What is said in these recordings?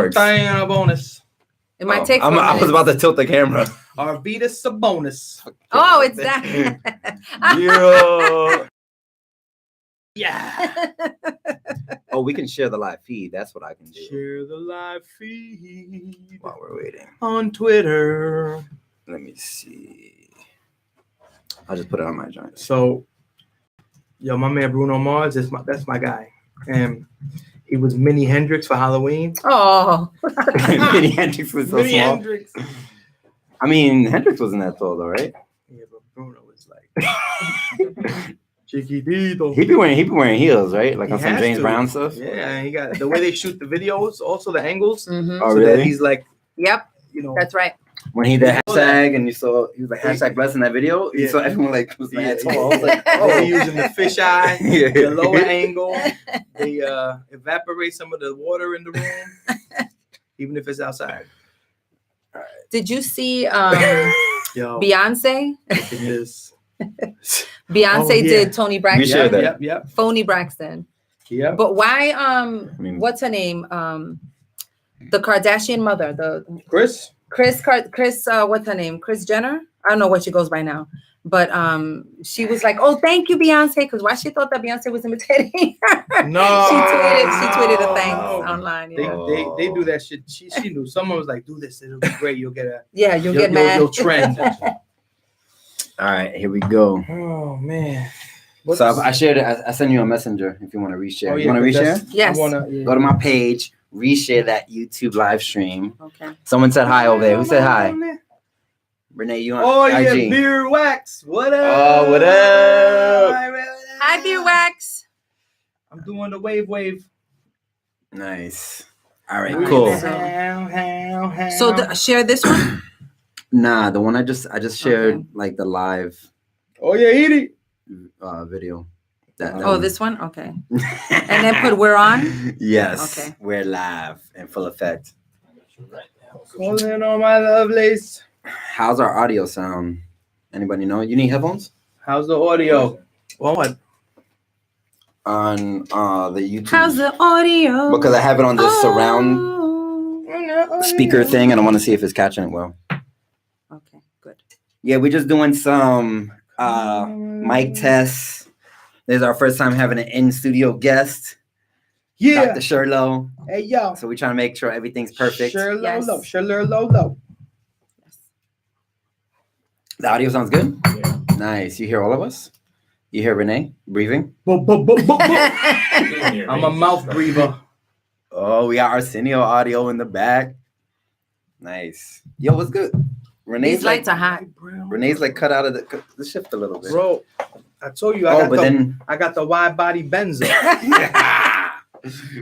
works. A bonus. It might take 4 minutes. I was about to tilt the camera. Arvidas a bonus. Oh, it's that. Yeah. Oh, we can share the live feed. That's what I can do. Share the live feed While we're waiting. on Twitter. Let me see. I'll just put it on my joint. So, yo, my man Bruno Mars, that's my guy. And he was Mini Hendrix for Halloween. Oh. Mini Hendrix was so Mini small. Hendrix. I mean, Hendrix wasn't that tall though, right? Yeah, but Bruno was like chiquitito. He be wearing heels, right? Like He on some has James to. Brown stuff. Yeah, and he got the way they shoot the videos, also the angles. Mhm. Oh, So that really? he's like, Yep, you know, that's right. When he did hashtag and you saw he was like hashtag blessed in that video, you Yeah. saw everyone like was like Yeah. tall. I was like, they're using the fisheye, Yeah. the lower angle. They evaporate some of the water in the room, even if it's outside. Did you see Yo, Beyonce? look at this. Beyonce Oh, yeah. did Tony We Braxton. shared that. Yep. Phony Braxton. Yep. But why mean- what's her name? The Kardashian mother, the Chris. Chris what's her name? Kris Jenner? I don't know what she goes by now. But she was like, "Oh, thank you, Beyonce," because why she thought that Beyonce was imitating her. No. She tweeted a thanks online. They, Yeah, they do that shit. She knew. Someone was like, "Do this. It'll be great. You'll get a you'll get mad. You'll trend." All right, here we go. Oh man. So I shared it. I sent you a messenger if you want to reshare. Oh, You want to reshare? Yes. Go to my page, reshare that YouTube live stream. Okay. Someone said hi over there. Who said hi? Rene, you on Oh IG? yeah, Beer Wax. What up? Oh, what up? Hi, Beer Wax. I'm doing the wave. Nice. All right, All right, cool. then. So share this one. Nah, the one I just shared Okay. like the live Oh yeah, eat it. video. That Oh, one. this one? Okay. And then put we're on. Yes. Okay. We're live in full effect. Calling on my lovelies. How's our audio sound? Anybody know? You need headphones? How's the audio? Well, what? On the YouTube. How's the audio? Because I have it on this surround Oh. speaker thing. I don't want to see if it's catching it well. Okay, good. Yeah, we're just doing some mic tests. This is our first time having an in-studio guest, Yeah. Dr. Shirley. Hey yo. So we're trying to make sure everything's perfect. Shirley Yes. Leyro. Shirley Leyro. The audio sounds good? Yeah. Nice. You hear all of us? You hear Rene breathing? I'm a mouth breather. Oh, we got Arsenio audio in the back. Nice. Yo, what's good? These lights are hot. Renee's like cut out of the shift a little bit. Bro, I told you Oh, but then I got the wide body Benzo.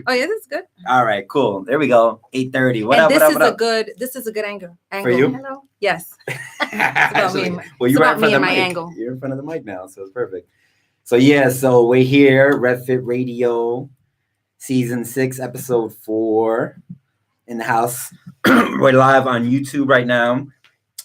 Oh yeah, that's good. all right, cool. There we go. 8:30. What And up? this What up? is What a up? good. This is a good angle. For you? Hello. Yes. Actually, me. well, It's you're right about in front me of the and my mic. angle. You're in front of the mic now, so it's perfect. So yeah, so we're here, RevFit Radio, season 6, episode 4, in the house. We're live on YouTube right now.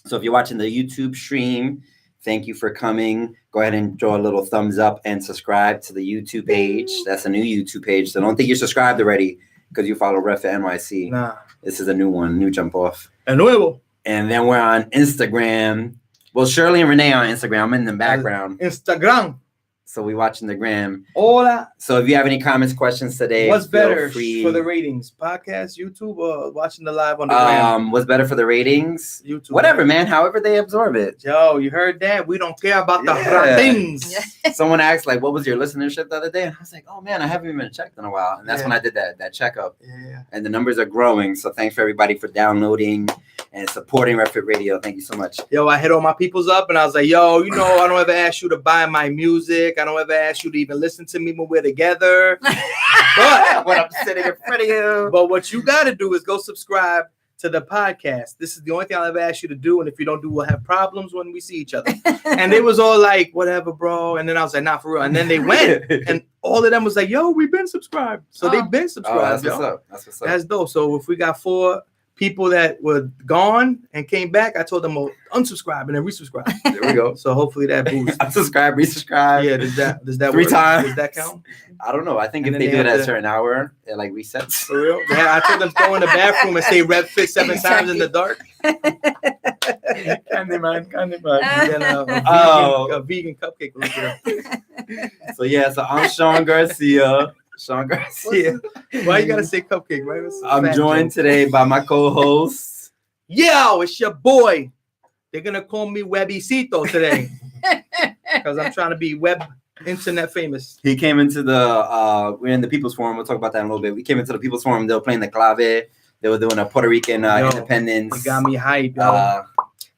So if you're watching the YouTube stream, thank you for coming. Go ahead and draw a little thumbs up and subscribe to the YouTube page. That's a new YouTube page. So don't think you're subscribed already because you follow RevFit NYC. Nah. This is a new one, new jump off. El nuevo. And then we're on Instagram. Well, Shirley and Rene are on Instagram. I'm in the background. Instagram. So we watching the gram. Hola. So if you have any comments, questions today, What's feel better free. for the ratings? Podcast, YouTube, or watching the live on the gram? What's better for the ratings? YouTube. Whatever, man. However they absorb it. Yo, you heard that? We don't care about the Yeah. ratings. Someone asked, like, what was your listenership the other day? And I was like, oh man, I haven't even checked in a while. And that's Yeah. when I did that checkup. Yeah. And the numbers are growing. So thanks for everybody for downloading and supporting RevFit Radio. Thank you so much. Yo, I hit all my peoples up and I was like, yo, you know, I don't ever ask you to buy my music. I don't ever ask you to even listen to me when we're together. But when I'm sitting in front of you. But what you got to do is go subscribe to the podcast. This is the only thing I'll ever ask you to do. And if you don't do, we'll have problems when we see each other. And they was all like, whatever, bro. And then I was like, nah, for real. And then they went and all of them was like, yo, we've been subscribed. So they've been Oh, subscribed. that's what's up. That's what's up. That's dope. So if we got 4 people that were gone and came back, I told them unsubscribe and then resubscribe. There we go. So hopefully that boosts. Subscribe, resubscribe. Yeah, does that 3 work? times. Does that count? I don't know. I think And if then they they do it have at a to- certain hour, it like resets. For real? I told them go in the bathroom and say RevFit 7 times in the dark. Candyman. And then a vegan cupcake. Look it up. So yeah, so I'm Shawn Garcia. Shawn Garcia. Why you gotta say cupcake, right? It's a I'm fat joined joke. today by my co-host. Yo, it's your boy. They're gonna call me Webicito today because I'm trying to be web internet famous. He came into the we're in the People's Forum. We'll talk about that in a little bit. We came into the People's Forum. They were playing the clave. They were doing a Puerto Rican Yo, independence. You got me hyped, yo.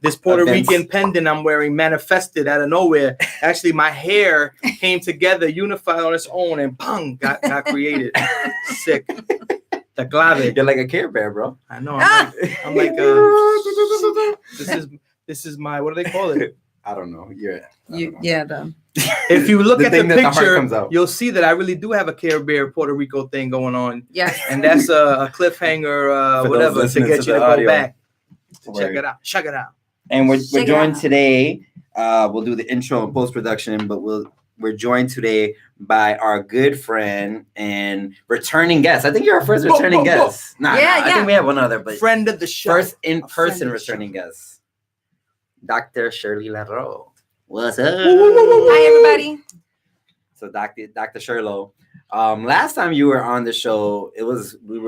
This Puerto events. Rican pendant I'm wearing manifested out of nowhere. Actually, my hair came together, unified on its own, and bang, got created. Sick. The clave. You're like a Care Bear, bro. I know. I'm like this is my, what do they call it? I don't know. If you look The at the thing that the heart comes picture, out. you'll see that I really do have a Care Bear Puerto Rico thing going on. Yes. And that's a cliffhanger, For those whatever, to listening get to you the to audio. go back. To Word. check it out. Check it out. And we're Check it joined out. today. We'll do the intro and post production, but we're joined today by our good friend and returning guest. I think you're our first returning guest. Nah, Yeah, I yeah. think we have one other, but Friend of the show. first friend in-person of the returning guest, Dr. Shirley Leyro. What's up? Hi, everybody. So Dr. Shirley, last time you were on the show, we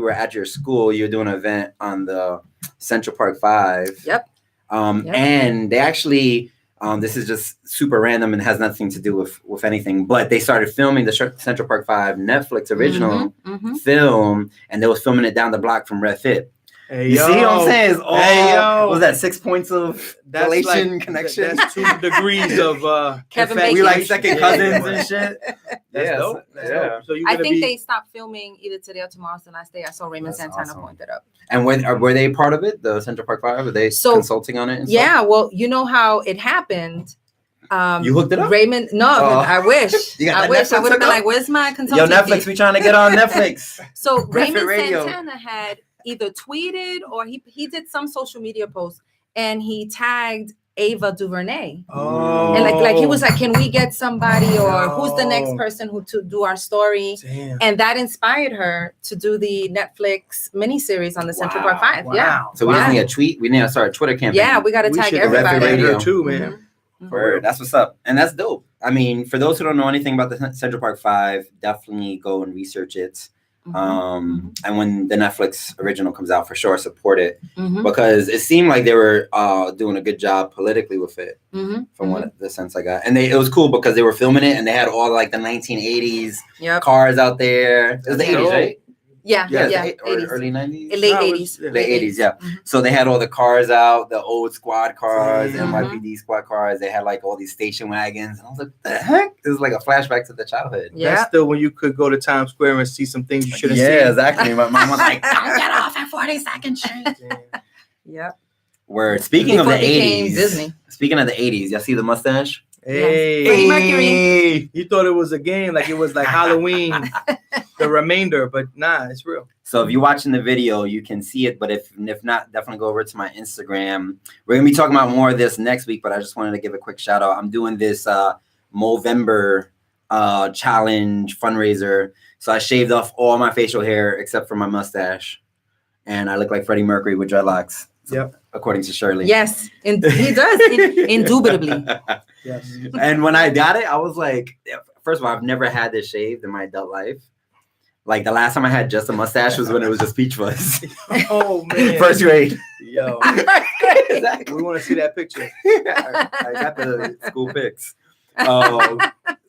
were at your school. You were doing an event on the Central Park 5. Yep. And they actually, this is just super random and has nothing to do with anything, but they started filming the Central Park 5 Netflix original film, and they was filming it down the block from RevFit. Hey, You see what I'm saying? It's all, Hey, yo. what was that 6 points of That's relation like, connection? That's 2 degrees of Kevin infatuation. We like second Yeah. cousins and shit. That's Yeah, dope. That's yeah. dope. So you I gonna think be, they stopped filming either today or tomorrow's the last day. I saw Raymond That's Santana awesome. pointed up. And were they part of it, the Central Park 5? Were they So, consulting on it? And Yeah, well, you know how it happened. You hooked it up? Raymond, no, Oh. I wish. You got I that wish. I Netflix would have been hookup? like, where's my Yo, consulting Netflix, fee? we trying to get on Netflix. So RevFit Raymond Radio. Santana had either tweeted or he did some social media post and he tagged Ava DuVernay. oh, And like he was like, can we get somebody or who's the next No. person who to do our story? damn. And that inspired her to do the Netflix miniseries on the Central Park 5. Wow. Yeah. So we just Yeah. need a tweet. We need to start a Twitter campaign. Yeah, we got to We tag should RevFit everybody. Radio. her too, man. Mhm. Word, that's what's up. And that's dope. I mean, for those who don't know anything about the Central Park 5, definitely go and research it. Mhm. And when the Netflix original comes out, for sure, support it. Mhm. Because it seemed like they were doing a good job politically with it, Mhm. from what the sense I got. And it was cool because they were filming it and they had all like the 1980s Yep. cars out there. It was the 80s, right? Yeah. Yeah, Yeah. the or 80s. early 90s. Late No, it 80s. was- Late 80s, yeah. Mhm. So they had all the cars out, the old squad cars, Mhm. NYPD squad cars. They had like all these station wagons. And I was like, what the heck? It was like a flashback to the childhood. Yeah. That's still when you could go to Times Square and see some things you shouldn't see. Yeah, exactly. My mom was like, don't get off at 42nd Street. Yeah. Yep. Word. Speaking Before of the it became 80s. Disney. Speaking of the 80s, y'all see the mustache? Hey, Freddie Mercury. You thought it was a game, like it was like Halloween, the remainder, but nah, it's real. So if you're watching the video, you can see it. But if not, definitely go over to my Instagram. We're gonna be talking about more of this next week, but I just wanted to give a quick shout out. I'm doing this Movember challenge fundraiser. So I shaved off all my facial hair except for my mustache, and I look like Freddie Mercury with dreadlocks. Yep. According to Shirley. Yes. He does. Indubitably. Yes. And when I got it, I was like, first of all, I've never had this shaved in my adult life. Like the last time I had just a mustache was when it was just Peach Fuzz. Oh man. First grade. Yo. Exactly. We want to see that picture. I got the school pics.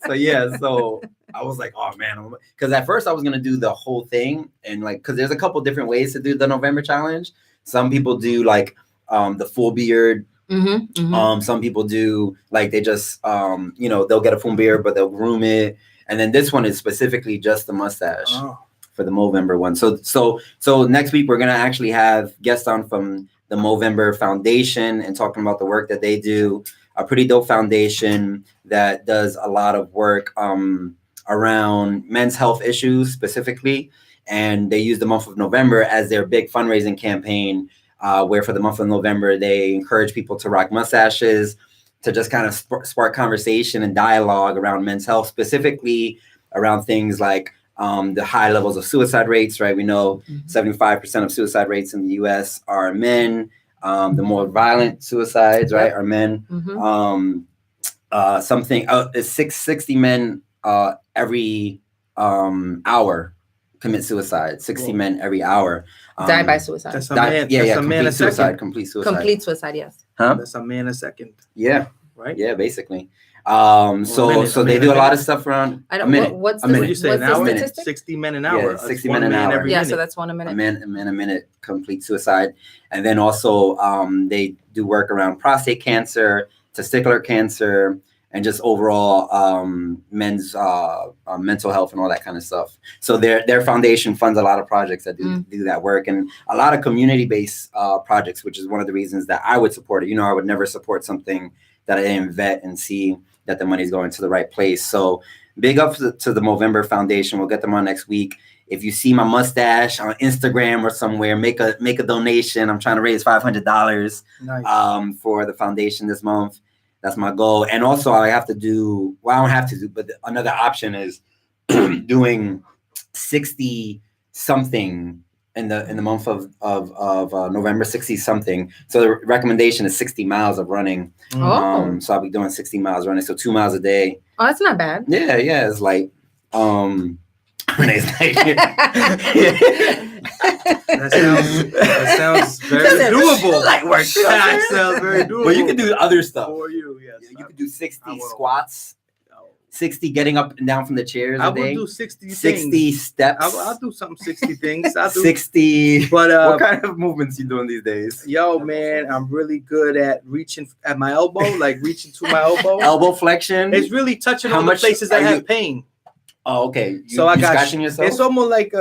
So yeah, so I was like, oh man, because at first I was gonna do the whole thing, and like, because there's a couple different ways to do the November challenge. Some people do like the full beard. Some people do like they just they'll get a full beard, but they'll groom it. And then this one is specifically just the mustache. Oh. For the Movember one. So next week we're gonna actually have guests on from the Movember Foundation and talking about the work that they do. A pretty dope foundation that does a lot of work around men's health issues specifically. and they use the month of November as their big fundraising campaign, where for the month of November, they encourage people to rock mustaches, to just kind of spark conversation and dialogue around men's health, specifically around things like the high levels of suicide rates, right? We know 75% of suicide rates in the US are men. The more violent suicides, right, are men. It's 60 men every hour commit suicide. 60 men every hour die by suicide. That's a man. That's a man a second. Complete suicide. Complete suicide, yes. Huh? That's a man a second. Yeah. Right. Yeah, basically. So they do a lot of stuff around I don't. a minute. What's a the, minute. You say what's an the hour? statistic? 60 men an hour. Yeah, 60 men an hour. Every Yeah, minute. so that's 1 a minute. A man a minute complete suicide. And then also they do work around prostate cancer, testicular cancer, and just overall men's mental health and all that kind of stuff. So their foundation funds a lot of projects that do that work, and a lot of community-based projects, which is one of the reasons that I would support it. You know, I would never support something that I didn't vet and see that the money's going to the right place. So big up to the Movember Foundation. We'll get them on next week. If you see my mustache on Instagram or somewhere, make a donation. I'm trying to raise $500 for the foundation this month. That's my goal. And also I have to do, well, I don't have to do, but another option is doing 60 something in the month of November, 60 something. So the recommendation is 60 miles of running. So I'll be doing 60 miles running. So 2 miles a day. Oh, that's not bad. Yeah. It's like, Rene's like, that sounds very doable. Like work. That sounds very doable. But you can do other stuff. For you, yes. You can do 60 squats, 60 getting up and down from the chairs a day. I will do 60 things. Steps. I'll do something 60 things. I'll do 60. But what kind of movements you doing these days? Yo, man, I'm really good at reaching at my elbow, like reaching to my elbow. Elbow flexion. It's really touching all the places that have pain. Oh, okay. So I got scratching yourself? It's almost like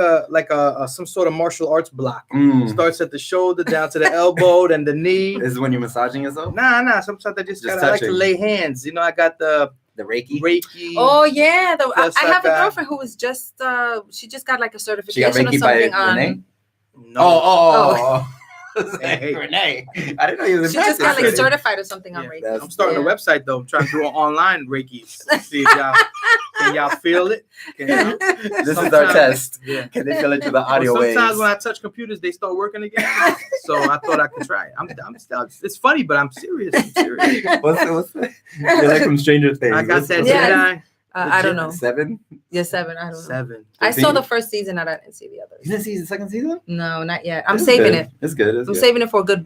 some sort of martial arts block. Starts at the shoulder down to the elbow, then the knee. This is when you're massaging yourself? Nah. Sometimes I just gotta like to lay hands. You know, I got the Reiki. Oh yeah, I have a girlfriend who was just she just got like a certification or something on. Rene? No. Oh. Hey, Rene. I didn't know you was. She just got like certified or something on Reiki. I'm starting a website though. I'm trying to do an online Reiki. See if y'all can y'all feel it. This is our test. Yeah. Can they feel it through the audio waves? Sometimes when I touch computers, they start working again. So I thought I could try it. It's funny, but I'm serious. What's that? You're like from Stranger Things. I got that Jedi. I don't know. 7? Yeah, 7. I don't know. 7. I saw the first season. I didn't see the others. You didn't see the second season? No, not yet. I'm saving it. It's good. I'm saving it for a good,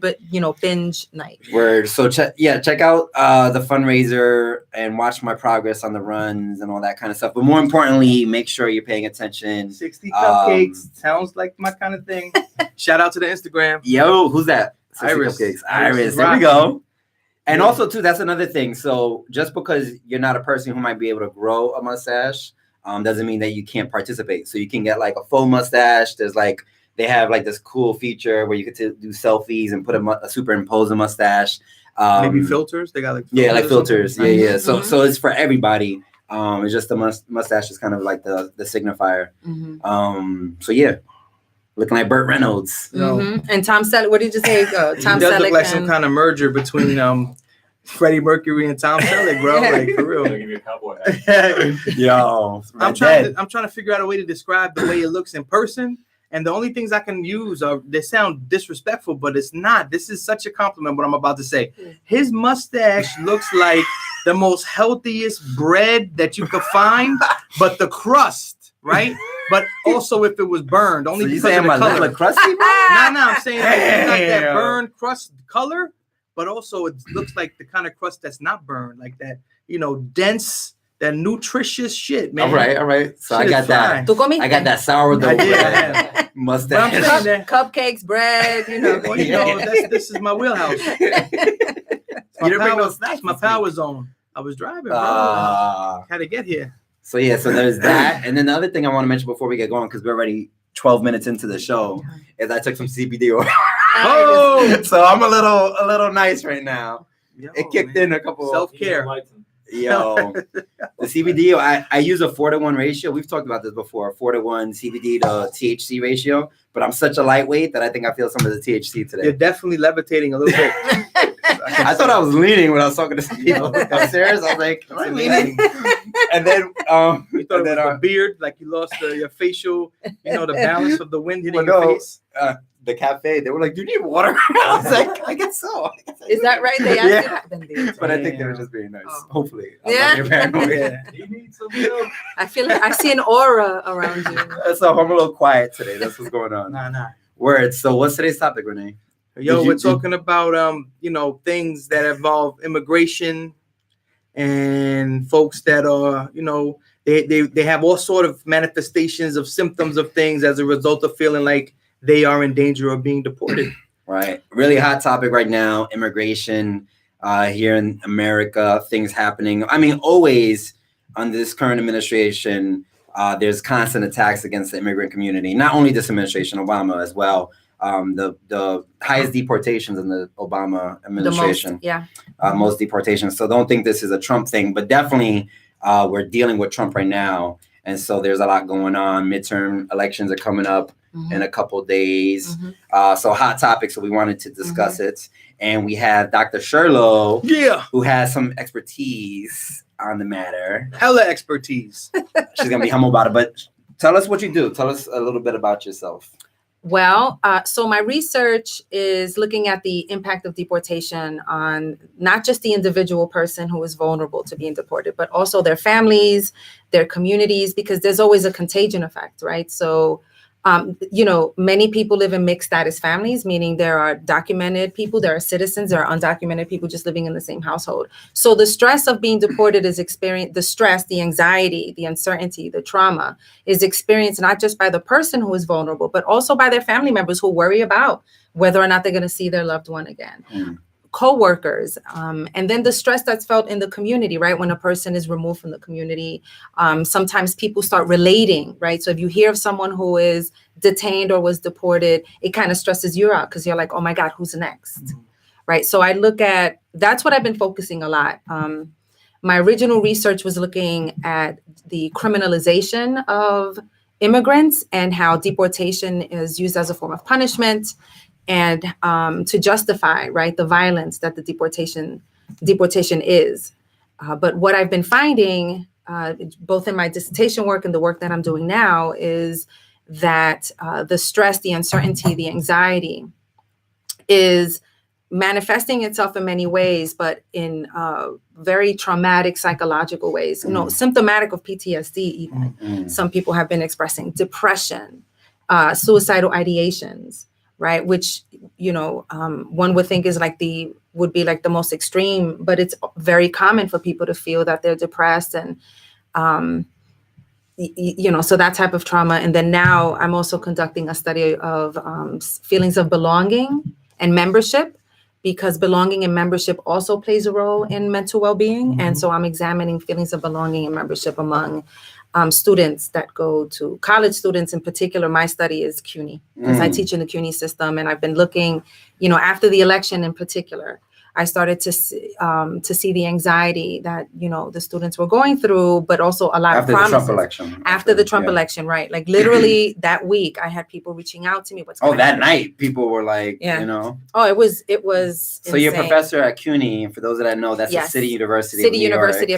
binge night. Word. So check out the fundraiser and watch my progress on the runs and all that kind of stuff. But more importantly, make sure you're paying attention. 60 cupcakes sounds like my kind of thing. Shout out to the Instagram. Yo, who's that? Iris. Iris. There we go. And also, too, that's another thing. So just because you're not a person who might be able to grow a mustache doesn't mean that you can't participate. So you can get like a full mustache. There's like, they have like this cool feature where you could do selfies and superimpose a mustache. Maybe filters. They got like filters. Yeah, like filters. Yeah. So it's for everybody. It's just the mustache is kind of like the signifier. So yeah. Looking like Burt Reynolds. And Tom Selleck. What did you say? Tom Selleck. He does look like some kind of merger between Freddie Mercury and Tom Selleck, bro. Like for real. Give me a cowboy hat. Yo, I'm trying to figure out a way to describe the way it looks in person. And the only things I can use they sound disrespectful, but it's not. This is such a compliment, what I'm about to say. His mustache looks like the most healthiest bread that you could find, but the crust, right? But also if it was burned, only because of the color. Look crusty? No, I'm saying it's not that burned crust color, but also it looks like the kind of crust that's not burned, like that, dense, that nutritious shit, man. All right. So I got that. I got that sourdough bread mustache. Cupcakes, bread, this is my wheelhouse. My power zone. I was driving, bro. Had to get here. So there's that. And then the other thing I want to mention before we get going, because we're already 12 minutes into the show, is I took some CBD oil. So I'm a little nice right now. It kicked in a couple self-care. Yo, the CBD, I use a 4-to-1 ratio. We've talked about this before, 4-to-1 CBD to THC ratio. But I'm such a lightweight that I think I feel some of the THC today. You're definitely levitating a little bit. I thought I was leaning when I was talking to some people upstairs. I was like, am I leaning? And then, you thought it was a beard, like you lost your facial, the balance of the wind hitting your face. The cafe, they were like, "Do you need water?" I was like, "I guess so." Is that right? They asked you that? But I think they were just being nice. Oh. Hopefully, Yeah. You need some milk. I feel like I see an aura around you. So I'm a little quiet today. That's what's going on. Nah. Words. So what's today's topic, Rene? We're talking about things that involve immigration and folks that are, they have all sort of manifestations of symptoms of things as a result of feeling like they are in danger of being deported. Right. Really hot topic right now, immigration here in America, things happening. I mean, always under this current administration, there's constant attacks against the immigrant community. Not only this administration, Obama as well. The highest deportations in the Obama administration. Most deportations. So don't think this is a Trump thing, but definitely we're dealing with Trump right now. And so there's a lot going on. Midterm elections are coming up in a couple of days. So hot topic. So we wanted to discuss it. And we have Dr. Shirley, who has some expertise on the matter. Hella expertise. She's going to be humble about it. But tell us what you do. Tell us a little bit about yourself. Well, so my research is looking at the impact of deportation on not just the individual person who is vulnerable to being deported, but also their families, their communities, because there's always a contagion effect, right? So, many people live in mixed status families, meaning there are documented people, there are citizens, there are undocumented people just living in the same household. So the stress of being deported is experienced, the stress, the anxiety, the uncertainty, the trauma is experienced not just by the person who is vulnerable, but also by their family members who worry about whether or not they're going to see their loved one again. Co-workers, and then the stress that's felt in the community, right? When a person is removed from the community, sometimes people start relating, right? So if you hear of someone who is detained or was deported, it kind of stresses you out because you're like, oh my God, who's next? Right? So I look at, that's what I've been focusing a lot. My original research was looking at the criminalization of immigrants and how deportation is used as a form of punishment and to justify, right, the violence that the deportation is. But what I've been finding, both in my dissertation work and the work that I'm doing now, is that the stress, the uncertainty, the anxiety is manifesting itself in many ways, but in very traumatic psychological ways, symptomatic of PTSD even. Some people have been expressing depression, suicidal ideations, right? Which, one would think is would be the most extreme, but it's very common for people to feel that they're depressed and, so that type of trauma. And then now I'm also conducting a study of feelings of belonging and membership, because belonging and membership also plays a role in mental well-being. And so I'm examining feelings of belonging and membership among students that go to college students. In particular, my study is CUNY, because I teach in the CUNY system. And I've been looking, after the election in particular, I started to see the anxiety that, the students were going through, but also a lot of promises. After the Trump election. After the Trump election, right? Like literally that week, I had people reaching out to me. That night, people were like, Oh, it was So you're a professor at CUNY, and for those that I know, that's a City University of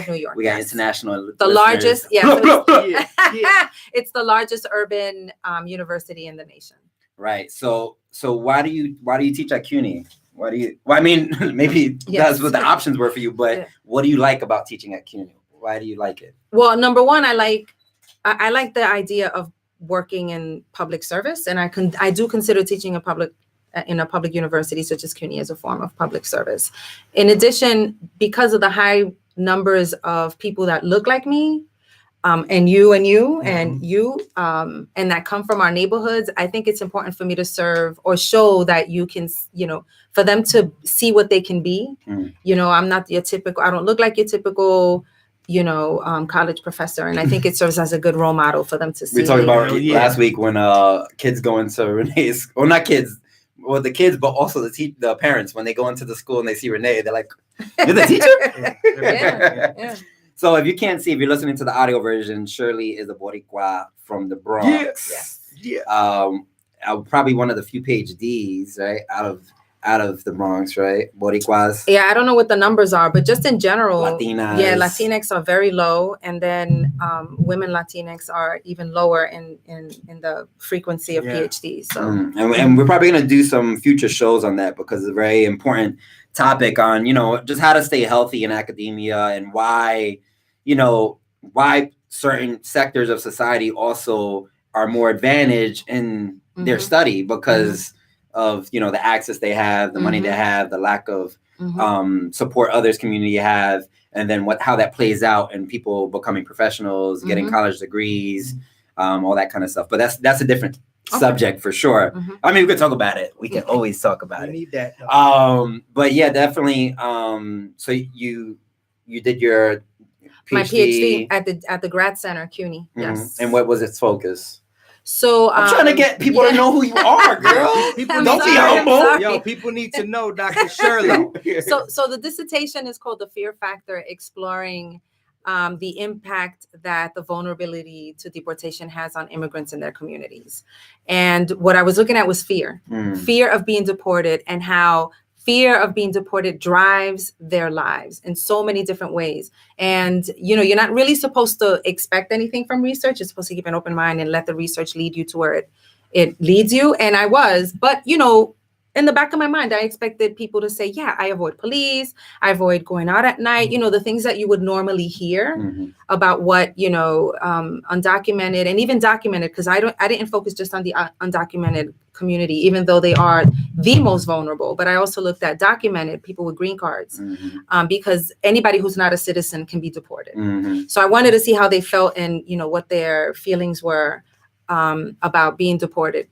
New York. We got international. The largest, it's the largest urban university in the nation. Right. So why do you teach at CUNY? Maybe that's what the options were for you, but what do you like about teaching at CUNY? Why do you like it? Well, number one, I like the idea of working in public service, and I do consider teaching in a public university such as CUNY as a form of public service. In addition, because of the high numbers of people that look like me, and you and that come from our neighborhoods, I think it's important for me to serve or show that you can, for them to see what they can be. I'm not your typical, I don't look like your typical, college professor. And I think it serves as a good role model for them to see. We talked about last week when kids go into Rene's, well, not kids, well, the kids, but also the parents, when they go into the school and they see Rene, they're like, You're the teacher? Yeah. So if you can't see, if you're listening to the audio version, Shirley is a Boricua from the Bronx. Probably one of the few PhDs, right, out of the Bronx, right? Boricuas. Yeah, I don't know what the numbers are, but just in general, Latinas. Yeah, Latinx are very low, and then women Latinx are even lower in the frequency of PhDs. So, and we're probably gonna do some future shows on that because it's a very important topic on just how to stay healthy in academia and why why certain sectors of society also are more advantaged in their study because of the access they have, the money they have, the lack of support others community have, and then how that plays out in people becoming professionals, getting college degrees, all that kind of stuff. But that's a different subject for sure. I mean, we could talk about it. We can always talk about it. We need that. But yeah, definitely. So you did your PhD. My PhD at the grad center, CUNY. Yes. And what was its focus? So I'm trying to get people to know who you are, girl. Don't be humble. Yo, people need to know Dr. Shirley. So the dissertation is called The Fear Factor, exploring the impact that the vulnerability to deportation has on immigrants in their communities. And what I was looking at was fear of being deported, and how fear of being deported drives their lives in so many different ways. And, you're not really supposed to expect anything from research. You're supposed to keep an open mind and let the research lead you to where it leads you. And I was, but, in the back of my mind, I expected people to say, yeah, I avoid police. I avoid going out at night. The things that you would normally hear about what, undocumented and even documented, because I didn't focus just on the undocumented community, even though they are the most vulnerable. But I also looked at documented people with green cards, because anybody who's not a citizen can be deported. So I wanted to see how they felt and, what their feelings were about being deported.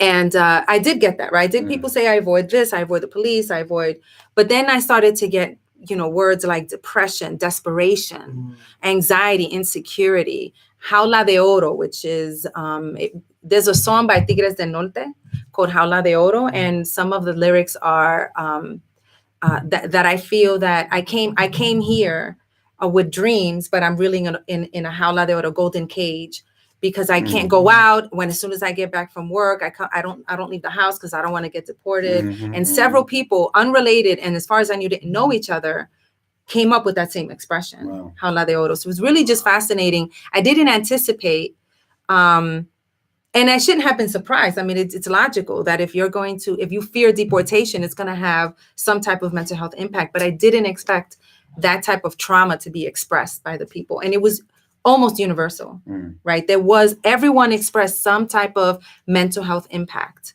And I did get that, right? Did people say I avoid this, I avoid the police, but then I started to get, words like depression, desperation, anxiety, insecurity, Jaula de Oro, which is, there's a song by Tigres del Norte called Jaula de Oro. And some of the lyrics are that I feel that I came here with dreams, but I'm really in a Jaula de Oro, golden cage, because I can't go out. As soon as I get back from work, I don't leave the house because I don't want to get deported. And several people, unrelated, and as far as I knew, didn't know each other, came up with that same expression, Jaula de Oro. So it was really just fascinating. I didn't anticipate, and I shouldn't have been surprised. I mean, it's logical that if you fear deportation, it's going to have some type of mental health impact. But I didn't expect that type of trauma to be expressed by the people. And it was almost universal, right? Everyone expressed some type of mental health impact,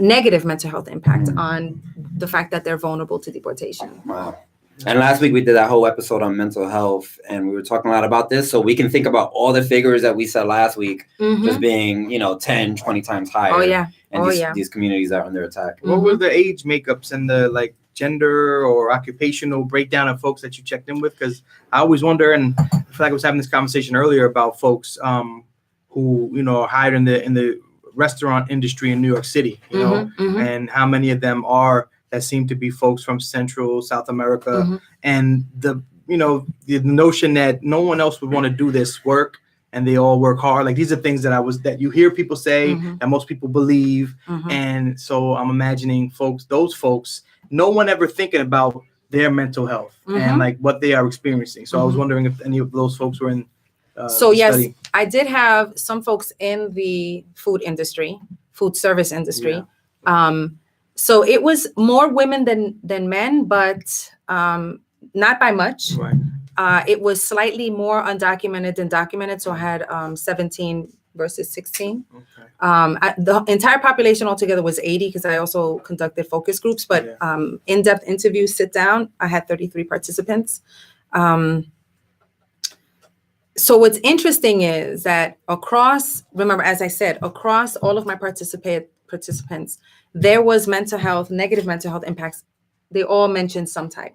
negative mental health impact on the fact that they're vulnerable to deportation. Wow. And last week we did that whole episode on mental health, and we were talking a lot about this. So we can think about all the figures that we said last week just being, 10, 20 times higher. Oh, yeah. And these communities are under attack. What were the age makeups and the gender or occupational breakdown of folks that you checked in with? Because I always wonder, and I feel like I was having this conversation earlier about folks who are hired in the restaurant industry in New York City, and how many of them are that seem to be folks from Central South America, and the notion that no one else would want to do this work and they all work hard. Like, these are things that you hear people say that most people believe, and so I'm imagining those folks. No one ever thinking about their mental health and what they are experiencing. So I was wondering if any of those folks were in. Yes, study. I did have some folks in the food service industry. Yeah. So it was more women than men, but not by much. Right. It was slightly more undocumented than documented. So I had 17 versus 16. Okay. The entire population altogether was 80 because I also conducted focus groups, but in-depth interviews, sit down, I had 33 participants. So what's interesting is that remember, as I said, across all of my participants, there was negative mental health impacts. They all mentioned some type.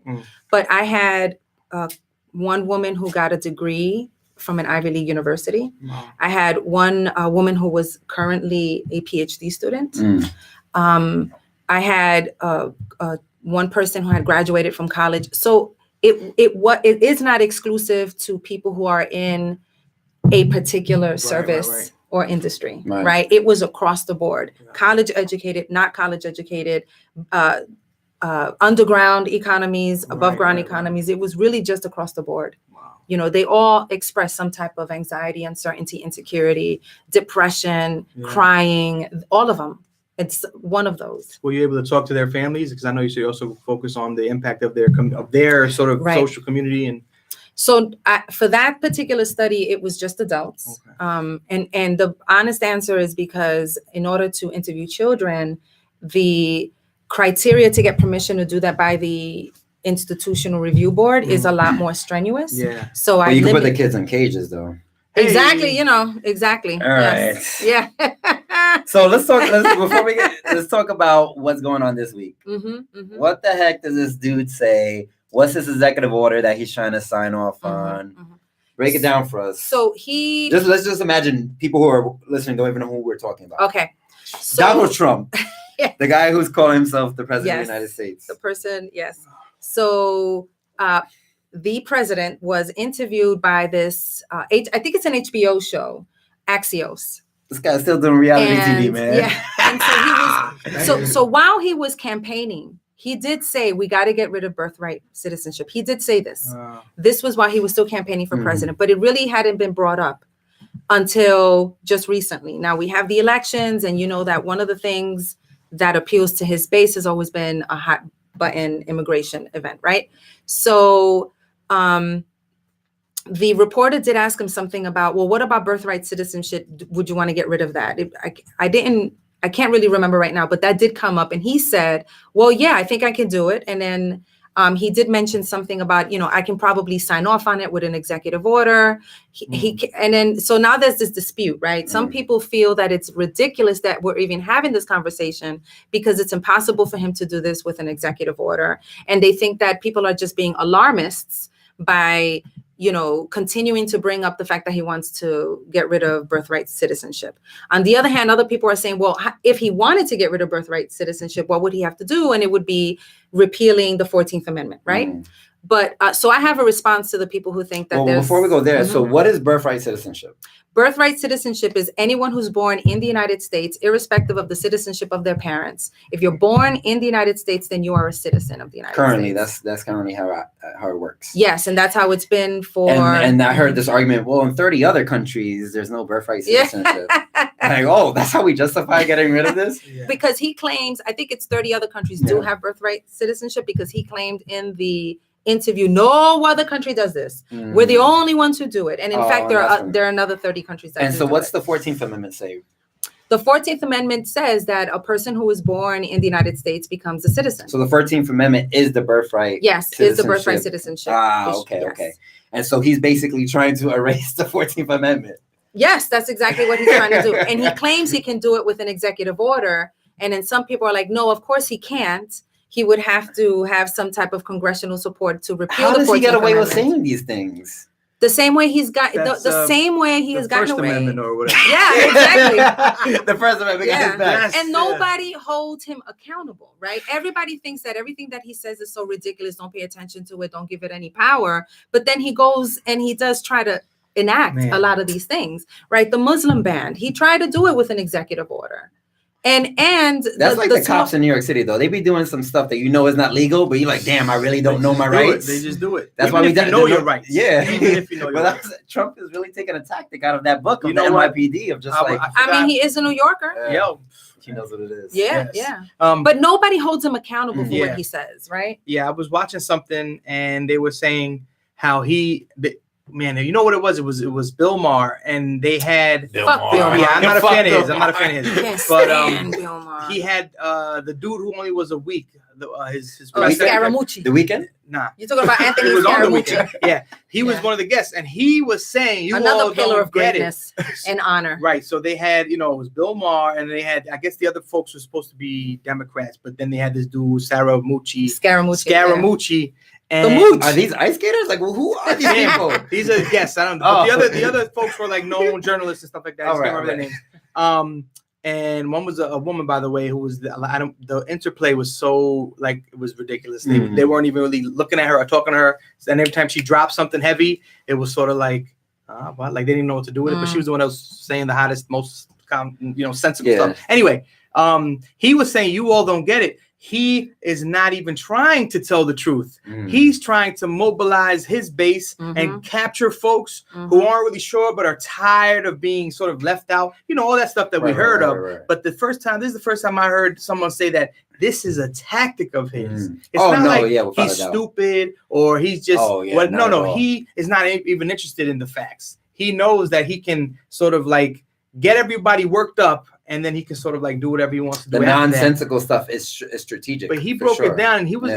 But I had one woman who got a degree from an Ivy League university. Wow. I had one woman who was currently a PhD student. I had one person who had graduated from college. So it is not exclusive to people who are in a particular service or industry, right? It was across the board. College educated, not college educated, underground economies, above ground economies. It was really just across the board. You know, they all express some type of anxiety, uncertainty, insecurity, depression, crying, all of them. It's one of those. Were you able to talk to their families? Because I know you should also focus on the impact of their sort of social community. And so for that particular study, it was just adults. Okay. And the honest answer is because in order to interview children, the criteria to get permission to do that by the institutional review board is a lot more strenuous. Yeah. So you can put the kids in cages though. Exactly. You know, exactly. All right. Yeah. So let's talk about what's going on this week. What the heck does this dude say? What's his executive order that he's trying to sign off on? Break it down for us. So let's just imagine people who are listening don't even know who we're talking about. Okay. So, Donald Trump, the guy who's calling himself the president of the United States. The person, yes. So the president was interviewed by this, I think it's an HBO show, Axios. This guy's still doing reality TV, man. Yeah. And so while he was campaigning, he did say, we got to get rid of birthright citizenship. He did say this. This was while he was still campaigning for president, but it really hadn't been brought up until just recently. Now we have the elections, and you know that one of the things that appeals to his base has always been a hot button immigration event, right? So the reporter did ask him something about, well, what about birthright citizenship? Would you want to get rid of that? I can't really remember right now, but that did come up, and he said, well, yeah, I think I can do it. And then he did mention something about, I can probably sign off on it with an executive order. And then, so now there's this dispute, right? Some people feel that it's ridiculous that we're even having this conversation because it's impossible for him to do this with an executive order. And they think that people are just being alarmists by, continuing to bring up the fact that he wants to get rid of birthright citizenship. On the other hand, other people are saying, well, if he wanted to get rid of birthright citizenship, what would he have to do? And it would be repealing the 14th Amendment, right? But so I have a response to the people who think that before we go there, so what is birthright citizenship? Birthright citizenship is anyone who's born in the United States, irrespective of the citizenship of their parents. If you're born in the United States, then you are a citizen of the United States. Currently, that's currently how it works. Yes, and that's how it's been for. And I heard this argument. Well, in 30 other countries, there's no birthright citizenship. Like, oh, that's how we justify getting rid of this? Because he claims, I think it's 30 other countries do have birthright citizenship, because he claimed in the interview, no other country does this. We're the only ones who do it. And in fact, there are another 30 countries that do it. And so what's the 14th Amendment say? The 14th Amendment says that a person who is born in the United States becomes a citizen. So the 14th Amendment is the birthright. Yes, is the birthright citizenship. Okay. And so he's basically trying to erase the 14th Amendment. Yes, that's exactly what he's trying to do. And he claims he can do it with an executive order. And then some people are like, no, of course he can't. He would have to have some type of congressional support to repeal the 14th Amendment. How does he get away with saying these things? The same way he's got the same way he has gotten away. First Amendment or whatever. Yeah, exactly. The First Amendment got his back. And nobody holds him accountable, right? Everybody thinks that everything that he says is so ridiculous. Don't pay attention to it. Don't give it any power. But then he goes and he does try to enact a lot of these things, right? The Muslim ban, he tried to do it with an executive order. And that's like the cops in New York City, though. They be doing some stuff that is not legal, but you're like, damn, I really don't know my rights. They just do it. That's why we know your rights. Yeah. Even if you know your rights. Trump is really taking a tactic out of that book of the NYPD of just I mean, he is a New Yorker. He knows what it is. Yeah. But nobody holds him accountable for what he says, right? Yeah, I was watching something and they were saying how man, you know what it was? It was Bill Maher, and they had Bill Maher. Yeah, I'm not a fan of his. But Bill Maher. He had the dude who only was a week. His Scaramucci. The Weeknd? Nah. You're talking about Anthony Scaramucci. Yeah, he was one of the guests, and he was saying, another pillar of greatness and honor. Right. So they had, it was Bill Maher, and they had, I guess the other folks were supposed to be Democrats, but then they had this dude, Scaramucci. And are these ice skaters? Like, well, who are these people? These are guests. I don't know. But the other folks were like known journalists and stuff like that. I can't remember their names. and one was a woman, by the way, who was the interplay was so like it was ridiculous. They weren't even really looking at her or talking to her, and every time she dropped something heavy, it was sort of like, what? Like they didn't know what to do with it. But she was the one that was saying the hottest, most sensible stuff. Anyway, he was saying you all don't get it. He is not even trying to tell the truth. He's trying to mobilize his base and capture folks who aren't really sure but are tired of being sort of left out. All that stuff that we heard of. Right. But this is the first time I heard someone say that this is a tactic of his. It's not like he's stupid or he's just no. He is not even interested in the facts. He knows that he can sort of like get everybody worked up, and then he can sort of like do whatever he wants to do. The nonsensical stuff is strategic. But he broke it down, and he was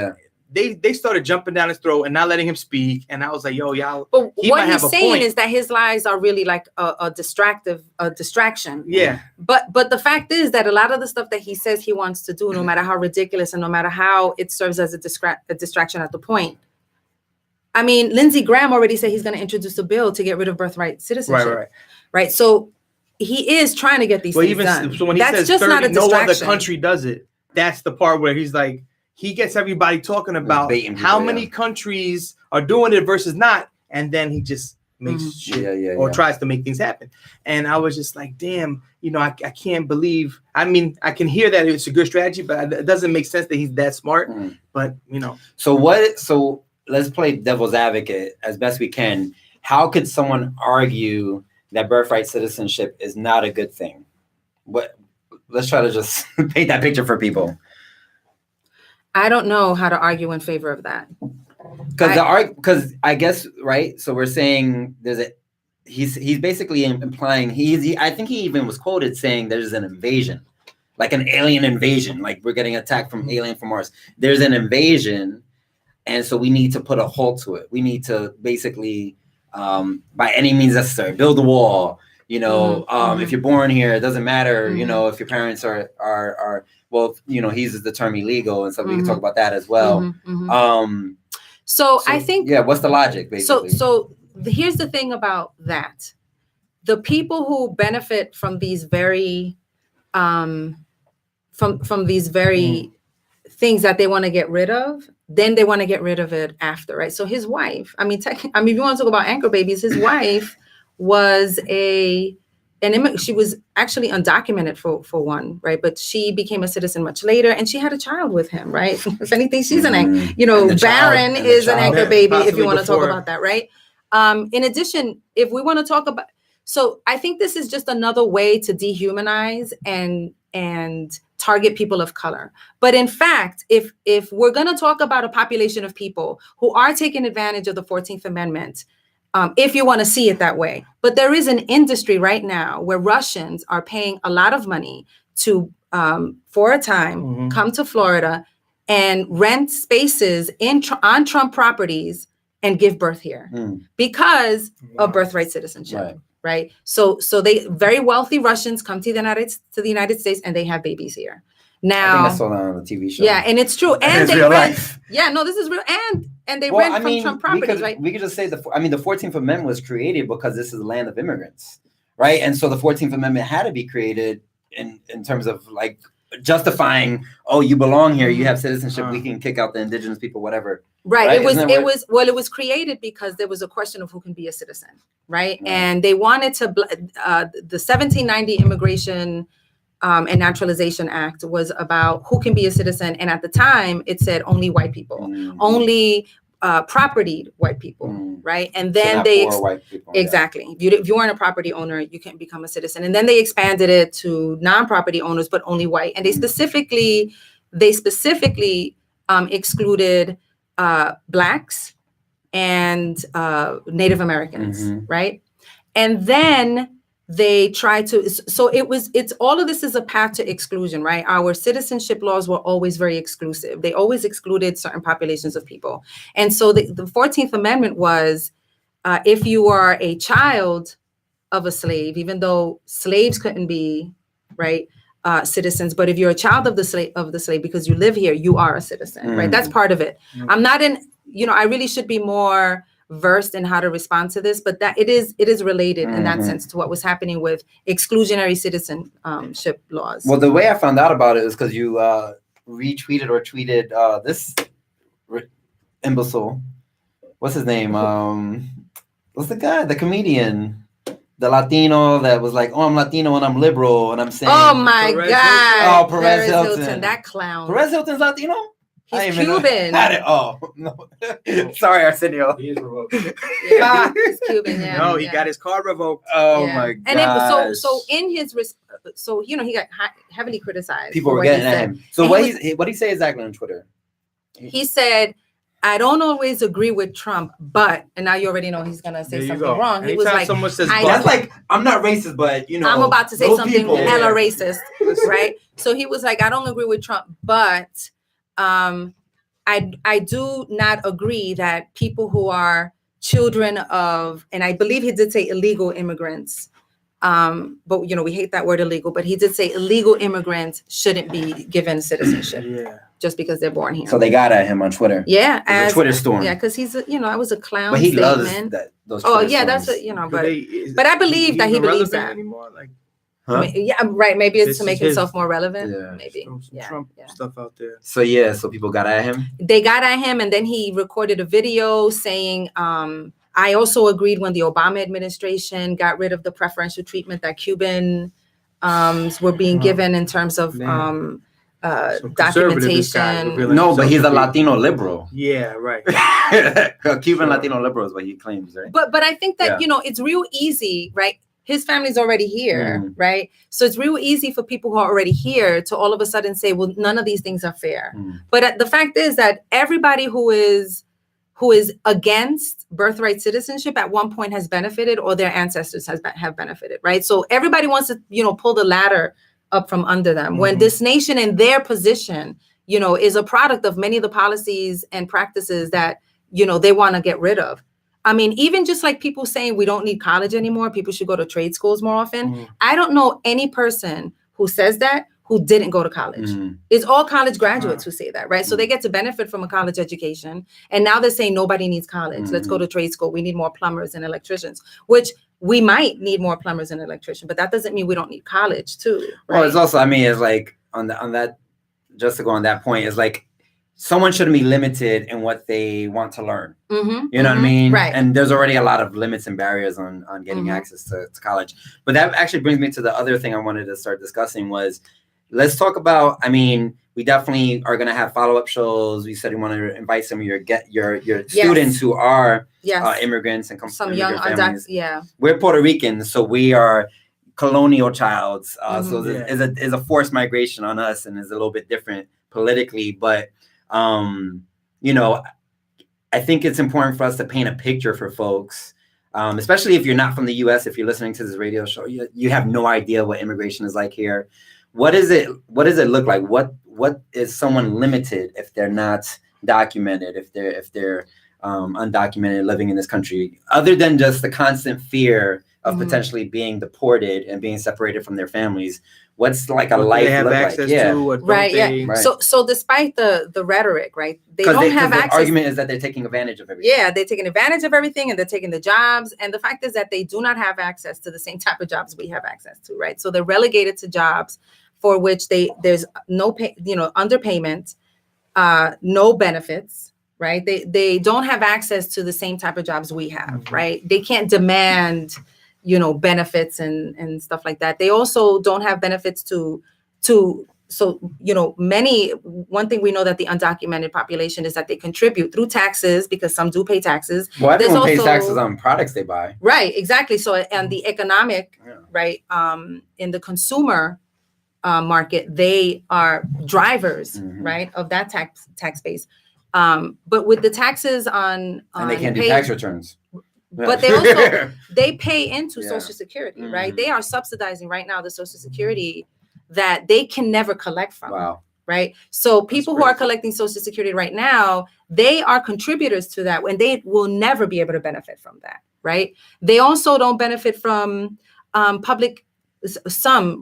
they started jumping down his throat and not letting him speak. And I was like, yo, y'all. But what he's saying is that his lies are really like a distraction. Yeah. But the fact is that a lot of the stuff that he says he wants to do, no matter how ridiculous and no matter how it serves as a distraction at the point. I mean, Lindsey Graham already said he's going to introduce a bill to get rid of birthright citizenship. Right. So he is trying to get these things done. So when he says 30, no other country does it, that's the part where he's like, he gets everybody talking about how many countries are doing it versus not, and then he just makes shit or tries to make things happen. And I was just like, damn, I can't believe. I mean, I can hear that it's a good strategy, but it doesn't make sense that he's that smart. But So let's play devil's advocate as best we can. How could someone argue that birthright citizenship is not a good thing? Let's try to just paint that picture for people. I don't know how to argue in favor of that. Because I guess, right? So we're saying he's basically implying I think he even was quoted saying there's an invasion, like an alien invasion, like we're getting attacked from alien from Mars. There's an invasion, and so we need to put a halt to it. We need to basically, by any means necessary, build a wall. If you're born here, it doesn't matter. If your parents are well, he uses the term illegal, and so we can talk about that as well. So I think, what's the logic, basically? So here's the thing about that: the people who benefit from these very, from these very things that they want to get rid of, then they want to get rid of it after, right? So his wife, if you want to talk about anchor babies, his wife was she was actually undocumented for one, right? But she became a citizen much later, and she had a child with him, right? If anything, she's an anchor. Barron is an anchor baby, if you want to talk about that, right? In addition, if we want to talk about, so I think this is just another way to dehumanize and target people of color. But in fact, if we're going to talk about a population of people who are taking advantage of the 14th Amendment, if you want to see it that way. But there is an industry right now where Russians are paying a lot of money to, for a time, come to Florida and rent spaces on Trump properties and give birth here because of birthright citizenship, right? So they very wealthy Russians come to the United States and they have babies here. Now, I think I saw that on the TV show. Yeah, and it's true. And they rent. Yeah, no, this is real. And they rent from Trump properties, right? We could just say the 14th Amendment was created because this is a land of immigrants, right? And so the 14th Amendment had to be created in terms of like justifying, you belong here, you have citizenship, we can kick out the indigenous people, whatever. Right. It was created because there was a question of who can be a citizen, right? And they wanted to the 1790 Immigration and Naturalization Act was about who can be a citizen. And at the time, it said only white people, only property white people, right? And then white people, exactly. If you weren't a property owner, you can't become a citizen. And then they expanded it to non-property owners, but only white. And they specifically excluded Blacks and Native Americans, right? And then they tried to, it's all of this is a path to exclusion, right? Our citizenship laws were always very exclusive. They always excluded certain populations of people. And so the 14th Amendment was, if you are a child of a slave, even though slaves couldn't be, right, citizens, but if you're a child of the slave because you live here, you are a citizen, right? That's part of it. I'm not I really should be more versed in how to respond to this, but that it is related in that sense to what was happening with exclusionary citizenship laws. Well, the way I found out about it is because you retweeted or tweeted this imbecile. What's his name? What's the guy? The comedian, the Latino that was like, "Oh, I'm Latino and I'm liberal and I'm saying." Oh my Perez God! Oh, Perez Hilton. That clown. Perez Hilton's Latino. He's Cuban. Oh no! Sorry, Arsenio. He is revoked. Yeah, he's Cuban. Yeah. No, he got his card revoked. Oh Yeah. my God! And so in his he got heavily criticized. People for were what he getting at said. him. So And what did he say exactly on Twitter? He said, "I don't always agree with Trump, but," and now you already know he's gonna say There you something go. wrong. He was Anytime like, someone says I- but, That's like, I'm not racist, but you know, I'm about to say those something people- hella racist, right? So he was like, "I don't agree with Trump, but I do not agree that people who are children of," and I believe he did say illegal immigrants, but you know, we hate that word illegal, but he did say illegal immigrants shouldn't be given citizenship yeah. just because they're born here. So they got at him on Twitter. Yeah, It was a Twitter storm. Yeah, because he's I was a clown But he loves statement. those. Oh Twitter yeah, that's storms. but I believe that he believes irrelevant that. anymore. Like Huh? Yeah, right. Maybe it's This to is make his- himself more relevant. Yeah. Maybe. some Yeah, Trump yeah. stuff out there. So so people got at him. They got at him, and then he recorded a video saying, "I also agreed when the Obama administration got rid of the preferential treatment that Cuban were being given in terms of Some conservative this guy documentation." revealing No, but himself he's to a be- Latino liberal. Yeah, right. A Cuban Sure. Latino liberal is what he claims, right? But I think that Yeah. it's real easy, right? His family's already here, right? So it's real easy for people who are already here to all of a sudden say, "Well, none of these things are fair." But the fact is that everybody who is against birthright citizenship at one point has benefited, or their ancestors have benefited, right? So everybody wants to pull the ladder up from under them, when this nation in their position is a product of many of the policies and practices that they want to get rid of. I mean, even just like people saying we don't need college anymore, people should go to trade schools more often. I don't know any person who says that who didn't go to college. It's all college graduates who say that, right? So they get to benefit from a college education. And now they're saying nobody needs college. Let's go to trade school. We need more plumbers and electricians, which we might need more plumbers and electricians, but that doesn't mean we don't need college too. Right? Well, it's also, I mean, it's like on that, just to go on that point, is like someone shouldn't be limited in what they want to learn. You know what I mean? Right. And there's already a lot of limits and barriers on getting access to college. But that actually brings me to the other thing I wanted to start discussing was, let's talk about, I mean, we definitely are going to have follow-up shows. We said we want to invite some of your students who are immigrants and come from some young families. yeah. We're Puerto Ricans, so we are colonial childs. So is a forced migration on us, and is a little bit different politically. But I think it's important for us to paint a picture for folks, especially if you're not from the U.S. If you're listening to this radio show, you have no idea what immigration is like here. What does it look like? What is someone limited if they're not documented, if they're undocumented living in this country, other than just the constant fear of potentially being deported and being separated from their families? What's like a life they have look access like? Yeah. to, or don't Right, they? yeah. Right. So despite the rhetoric, right, they don't have the access. argument is that they're taking advantage of everything. Yeah, they're taking advantage of everything, and they're taking the jobs. And the fact is that they do not have access to the same type of jobs we have access to, right? So they're relegated to jobs for which there's no underpayment, no benefits, right? They don't have access to the same type of jobs we have, right? They can't demand, benefits and stuff like that. They also don't have benefits one thing we know that the undocumented population is that they contribute through taxes, because some do pay taxes. Well, everyone pays also- taxes on products they buy. Right, exactly. So, and the economic, right, in the consumer market, they are drivers, right, of that tax base. But with the taxes on And they can't do tax returns. But they also they pay into Yeah. Social Security, right? They are subsidizing right now the Social Security that they can never collect from. Wow. Right. So people who are collecting Social Security right now, they are contributors to that, when they will never be able to benefit from that. Right. They also don't benefit from public,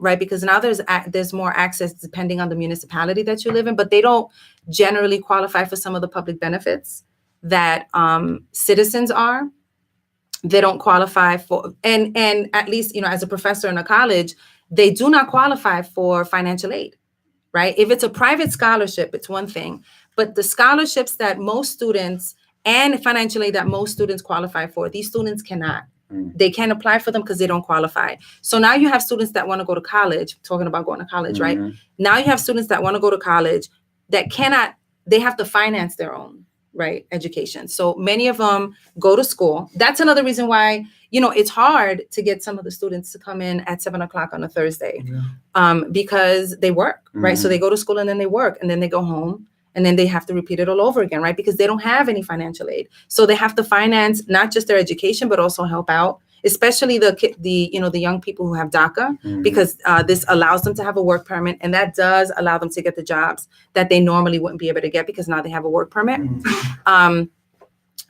right? Because now there's more access depending on the municipality that you live in, but they don't generally qualify for some of the public benefits that citizens are. They don't qualify for, and at least, as a professor in a college, they do not qualify for financial aid, right? If it's a private scholarship, it's one thing, but the scholarships that most students and financial aid that most students qualify for, these students cannot. They can't apply for them because they don't qualify. So now you have students that want to go to college, talking about going to college, right? Now you have students that want to go to college that cannot, they have to finance their own, right, education. So many of them go to school. That's another reason why, it's hard to get some of the students to come in at 7:00 on a Thursday, because they work, right? So they go to school and then they work and then they go home and then they have to repeat it all over again, right? Because they don't have any financial aid. So they have to finance not just their education, but also help out, especially the young people who have DACA, because this allows them to have a work permit, and that does allow them to get the jobs that they normally wouldn't be able to get because now they have a work permit.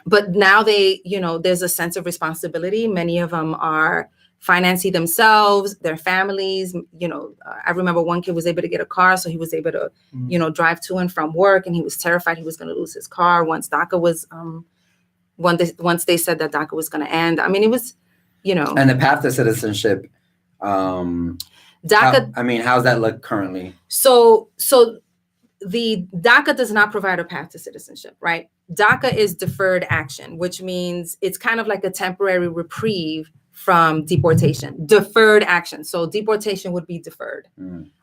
But now there's a sense of responsibility. Many of them are financing themselves, their families. I remember one kid was able to get a car, so he was able to, drive to and from work, and he was terrified he was going to lose his car once DACA was, once they said that DACA was going to end. I mean, it was, And the path to citizenship, DACA. How's that look currently? So the DACA does not provide a path to citizenship, right? DACA is deferred action, which means it's kind of like a temporary reprieve from deportation. Deferred action. So deportation would be deferred.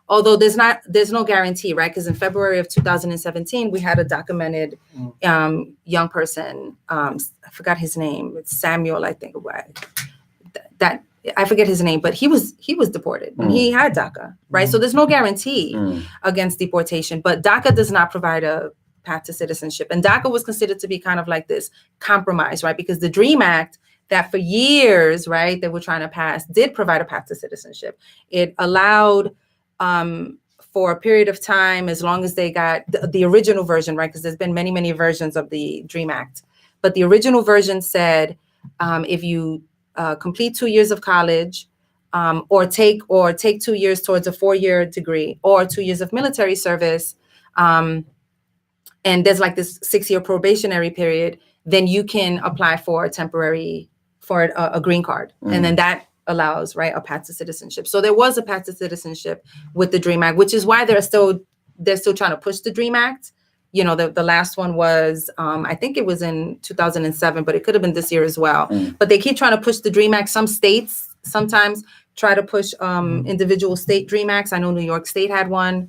Although there's no guarantee, right? Because in February of 2017, we had a documented young person. I forgot his name. It's Samuel, I think. That I forget his name, but he was deported and he had DACA, right? So there's no guarantee against deportation, but DACA does not provide a path to citizenship. And DACA was considered to be kind of like this compromise, right? Because the DREAM Act that for years, right, they were trying to pass did provide a path to citizenship. It allowed for a period of time, as long as they got the original version, right? Because there's been many, many versions of the DREAM Act, but the original version said if you complete 2 years of college, or take 2 years towards a 4-year degree, or 2 years of military service, and there's like this 6-year probationary period, then you can apply for a green card, and then that allows, right, a path to citizenship. So there was a path to citizenship with the DREAM Act, which is why they're still trying to push the DREAM Act. The last one was, I think it was in 2007, but it could have been this year as well. But they keep trying to push the DREAM Act. Some states sometimes try to push individual state DREAM Acts. I know New York State had one,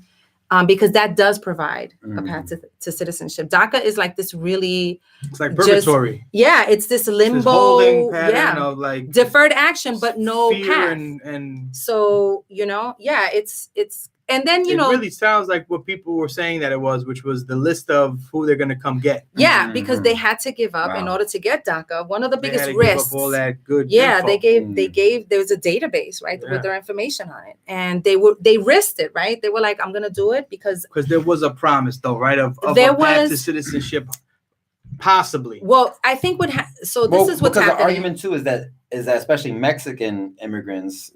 because that does provide a path to citizenship. DACA is like this really... It's like purgatory. It's this limbo. This holding pattern of like... deferred action, but no path. And so, it's... And then, it really sounds like what people were saying that it was, which was the list of who they're going to come get. Yeah, because they had to give up in order to get DACA. One of the biggest risks. Give up all that good info. They gave, there was a database, right, with their information on it. And they risked it, right? They were like, I'm going to do it because there was a promise though, right? Of a path to citizenship, possibly. Well, I think this is what's happening. The argument too is that especially Mexican immigrants,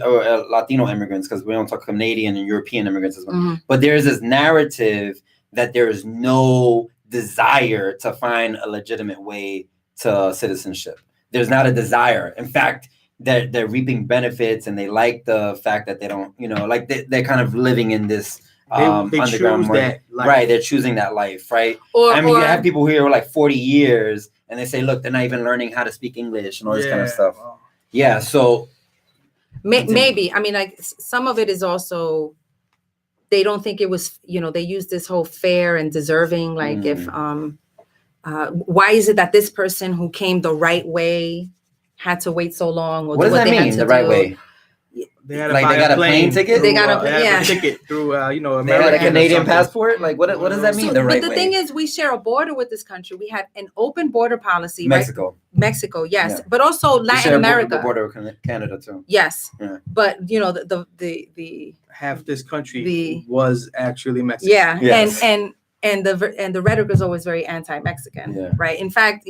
or Latino immigrants, because we don't talk Canadian and European immigrants as well. But there's this narrative that there is no desire to find a legitimate way to citizenship. There's not a desire. In fact, they're reaping benefits, and they like the fact that they don't, they're kind of living in this they underground choose that life. Right, they're choosing that life, right? You have people who are like 40 years, and they say, look, they're not even learning how to speak English and all this kind of stuff. Wow. Yeah, so... Maybe. Like, some of it is also, they don't think it was, they use this whole fair and deserving, like if, why is it that this person who came the right way had to wait so long? Or what does that mean, the right way? They had to buy a plane ticket. They got a ticket through, American. They had a Canadian passport. Like, what does that mean? The right way. But the thing is, we share a border with this country. We had an open border policy. Mexico. Right? Mexico, yes, but also Latin America. A border with Canada too. Yes, but the half this country was actually Mexican. Yeah, yes. and the rhetoric is always very anti-Mexican, right? In fact,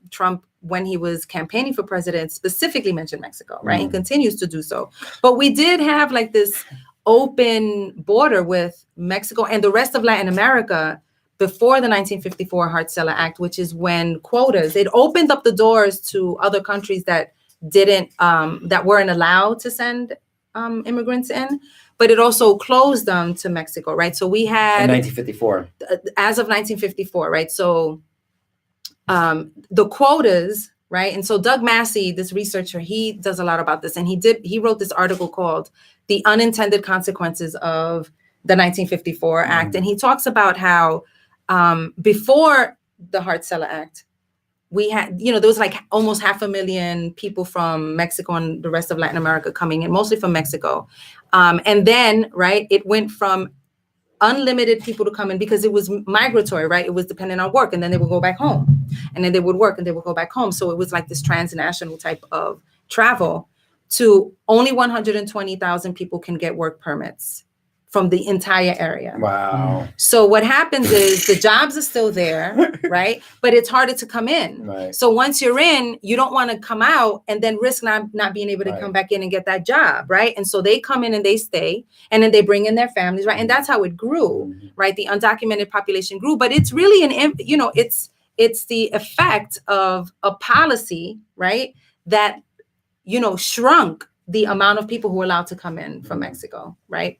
Trump, when he was campaigning for president, specifically mentioned Mexico, right? He continues to do so. But we did have like this open border with Mexico and the rest of Latin America before the 1954 Hart-Celler Act, which is when quotas, it opened up the doors to other countries that didn't, that weren't allowed to send immigrants in, but it also closed them to Mexico, right? So we had In 1954. As of 1954, right? So the quotas, right? And so Doug Massey, this researcher, he does a lot about this, and he wrote this article called "The Unintended Consequences of the 1954 Act," and he talks about how before the Hart-Celler Act, we had, there was like almost 500,000 people from Mexico and the rest of Latin America coming in, mostly from Mexico. And then, right, it went from unlimited people to come in because it was migratory, right? It was dependent on work, and then they would go back home, and then they would work and they would go back home. So it was like this transnational type of travel to only 120,000 people can get work permits from the entire area. Wow. So what happens is the jobs are still there, right? But it's harder to come in. Right. So once you're in, you don't want to come out and then risk not being able to come back in and get that job, right? And so they come in and they stay, and then they bring in their families, right? And that's how it grew, right? The undocumented population grew, but it's really it's the effect of a policy, right? That, shrunk the amount of people who were allowed to come in from Mexico, right?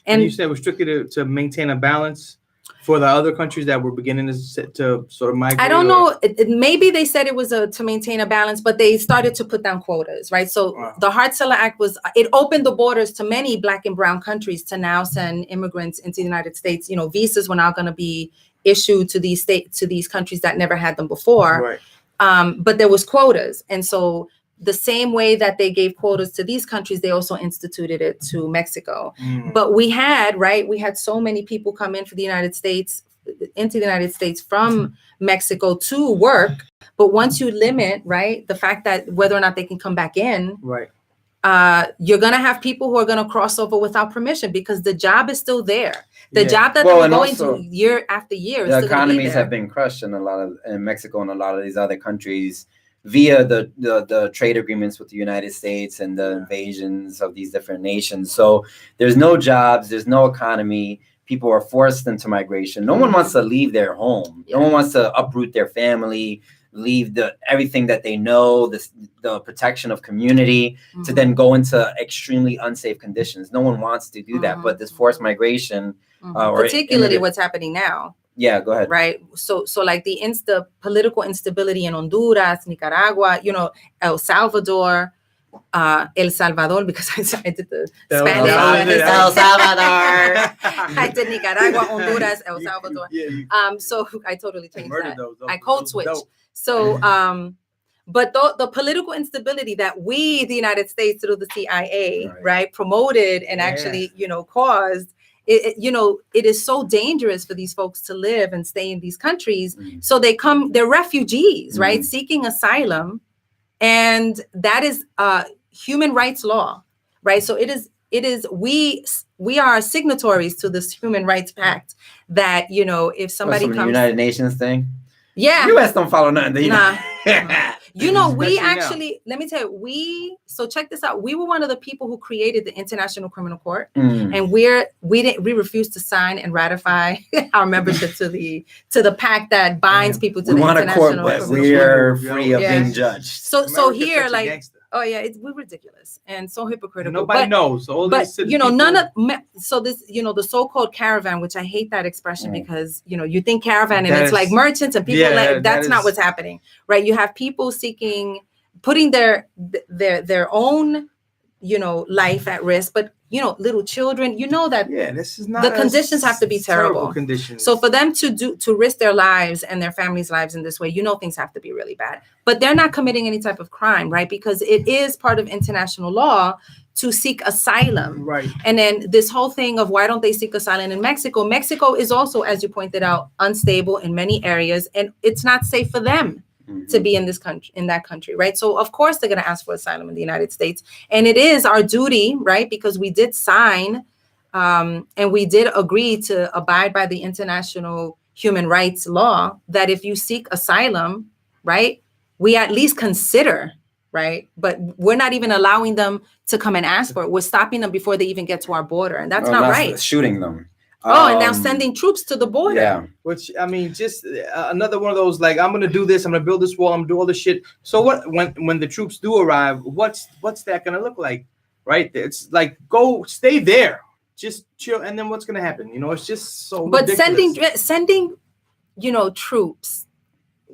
And you said it was strictly to maintain a balance for the other countries that were beginning to sort of migrate. I don't know. Maybe they said it was to maintain a balance, but they started to put down quotas, right? So the Hart-Celler Act it opened the borders to many Black and brown countries to now send immigrants into the United States. Visas were now going to be issued to these countries that never had them before. Right. But there was quotas, and so the same way that they gave quotas to these countries, they also instituted it to Mexico. But we had so many people come into the United States from Mexico to work. But once you limit, right, the fact that whether or not they can come back in, right, you're going to have people who are going to cross over without permission because the job is still there. The job that they're going to year after year. The economies have been crushed in Mexico and a lot of these other countries via the trade agreements with the United States and the invasions of these different nations. So there's no jobs, there's no economy. People are forced into migration. No one wants to leave their home. No one wants to uproot their family, leave everything that they know, the protection of community, to then go into extremely unsafe conditions. No one wants to do that. But this forced migration, particularly what's happening now. Yeah, go ahead. Right. So like the political instability in Honduras, Nicaragua, El Salvador, because I did the Spanish. El Salvador. I did Nicaragua, Honduras, El Salvador. So I totally changed that. I code switch. So, but the political instability that we, the United States, through the CIA, right, promoted and actually, caused. It is so dangerous for these folks to live and stay in these countries. So they're refugees, right? Seeking asylum. And that is human rights law, right? So we are signatories to this human rights pact that, if somebody comes. United Nations thing? Yeah. U.S. don't follow nothing. Nah. We actually, let me tell you, so check this out. We were one of the people who created the International Criminal Court, and we refused to sign and ratify our membership to the pact that binds people to the International Criminal Court. But we're free of being judged. So here, we're ridiculous and so hypocritical. Nobody knows. None of so this, the so-called caravan, which I hate that expression because you think caravan and it's like merchants and people that's not what's happening, right? You have people putting their own life at risk, but little children, this is not the conditions have to be terrible conditions. So for them to risk their lives and their families' lives in this way, things have to be really bad. But they're not committing any type of crime, right? Because it is part of international law to seek asylum. Right. And then this whole thing of why don't they seek asylum in Mexico? Mexico is also, as you pointed out, unstable in many areas, and it's not safe for them to be in that country, right? So of course they're going to ask for asylum in the United States, and it is our duty, right? Because we did sign and we did agree to abide by the international human rights law that if you seek asylum, right, we at least consider, right? But we're not even allowing them to come and ask for it. We're stopping them before they even get to our border, and that's not right. Shooting them. And now sending troops to the border. Yeah. Which, I mean, just another one of those, like, I'm gonna do this, I'm gonna build this wall, I'm gonna do all this shit. So what? When the troops do arrive, what's that gonna look like? Right? It's like, go stay there, just chill, and then what's gonna happen? You know, it's just so. But ridiculous. sending, troops.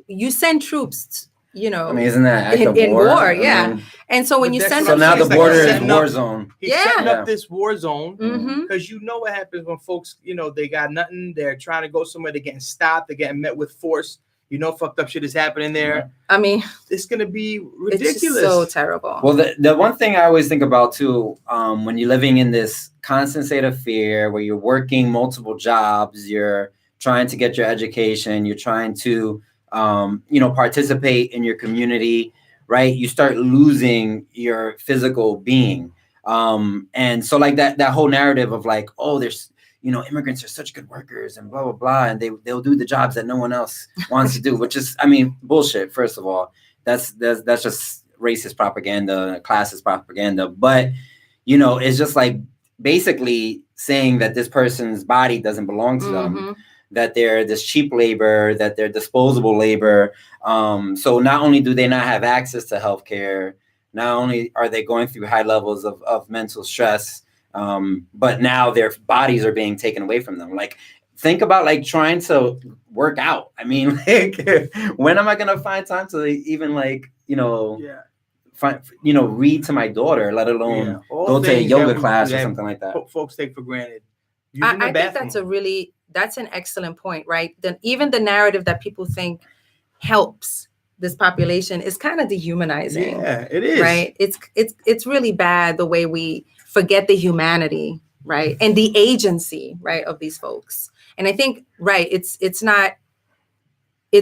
You send troops. I mean, isn't that act of in war? I mean, and so when But you that's send what so I'm them, now the saying. It's like border he's is setting war up- zone. He's Yeah. setting Yeah. up this war zone Mhm. because you know what happens when folks, they got nothing. They're trying to go somewhere. They're getting stopped. They're getting met with force. Fucked up shit is happening there. I mean, It's gonna be it's ridiculous. just so terrible. Well, the one thing I always think about too, when you're living in this constant state of fear, where you're working multiple jobs, you're trying to get your education, you're trying to, participate in your community, right? You start losing your physical being, and so like that whole narrative of like, oh, there's immigrants are such good workers and blah blah blah, and they'll do the jobs that no one else wants to do, which is, I mean, bullshit. First of all, that's just racist propaganda, classist propaganda. But it's just like basically saying that this person's body doesn't belong to them, that they're this cheap labor, that they're disposable labor. So not only do they not have access to healthcare, not only are they going through high levels of mental stress, but now their bodies are being taken away from them. Like, think about like trying to work out. I mean, like, when am I gonna find time to even read to my daughter, let alone go to a yoga class or something like that? Folks take for granted. I think that's an excellent point, right? Then even the narrative that people think helps this population is kind of dehumanizing. Yeah, it is. Right? It's really bad the way we forget the humanity, right? And the agency, right, of these folks. And I think, right, it's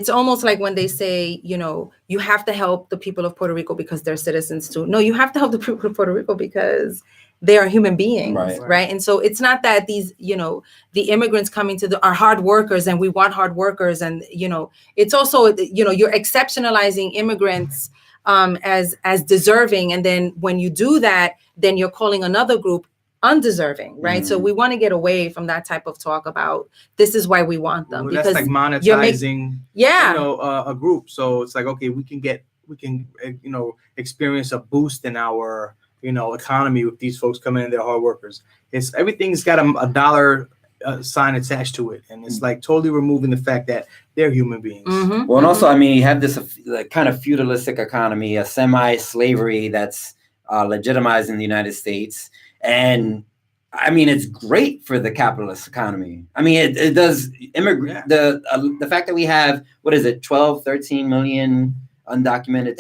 almost like when they say, you have to help the people of Puerto Rico because they're citizens too. No, you have to help the people of Puerto Rico because they are human beings, right? And so it's not that these, the immigrants coming are hard workers and we want hard workers. And, it's also, you're exceptionalizing immigrants as deserving. And then when you do that, then you're calling another group undeserving, right? So we want to get away from that type of talk about this is why we want them, because that's like monetizing a group. So it's like, okay, we can experience a boost in our economy with these folks coming in, they're hard workers. It's everything's got a dollar sign attached to it, and it's like totally removing the fact that they're human beings. Well, and also, I mean, you have this kind of feudalistic economy, a semi-slavery that's legitimized in the United States. And I mean, it's great for the capitalist economy. I mean, it does the fact that we have, 13 million undocumented,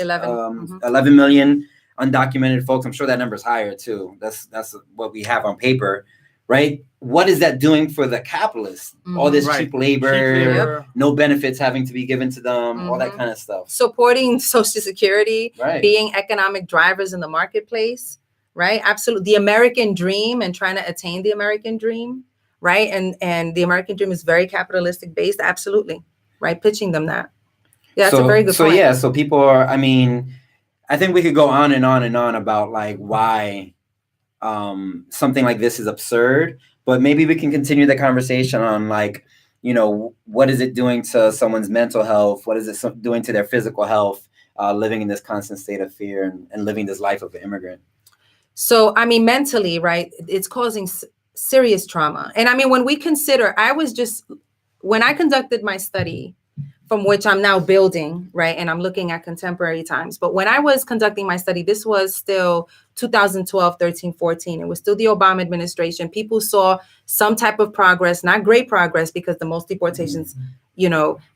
11 million undocumented folks. I'm sure that number's higher too. That's what we have on paper, right? What is that doing for the capitalists? All this cheap labor, no benefits having to be given to them, all that kind of stuff. Supporting Social Security, being economic drivers in the marketplace. Right. Absolutely. The American dream and trying to attain the American dream. Right. And the American dream is very capitalistic based. Absolutely. Right. Pitching them that. Yeah, that's a very good point. So people are, I mean, I think we could go on and on and on about like why something like this is absurd, but maybe we can continue the conversation on like, what is it doing to someone's mental health? What is it doing to their physical health, living in this constant state of fear and living this life of an immigrant? So, I mean, mentally, right, it's causing serious trauma. And I mean, when we consider, when I conducted my study, from which I'm now building, right, and I'm looking at contemporary times. But when I was conducting my study, this was still 2012, 13, 14. It was still the Obama administration. People saw some type of progress, not great progress, because the most deportations,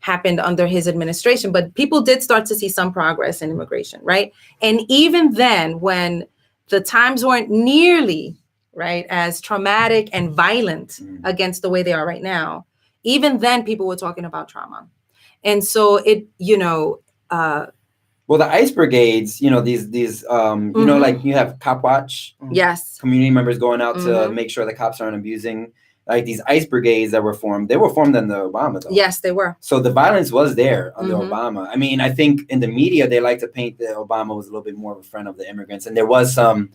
happened under his administration. But people did start to see some progress in immigration, right? And even then, when the times weren't nearly right as traumatic and violent against the way they are right now, even then people were talking about trauma. And so it, well, the ICE brigades, these like you have Cop Watch. Yes. Community members going out to make sure the cops aren't abusing. Like these ICE brigades that were formed, they were formed under Obama, though. Yes, they were. So the violence was there under Obama. I mean, I think in the media, they like to paint that Obama was a little bit more of a friend of the immigrants. And there was some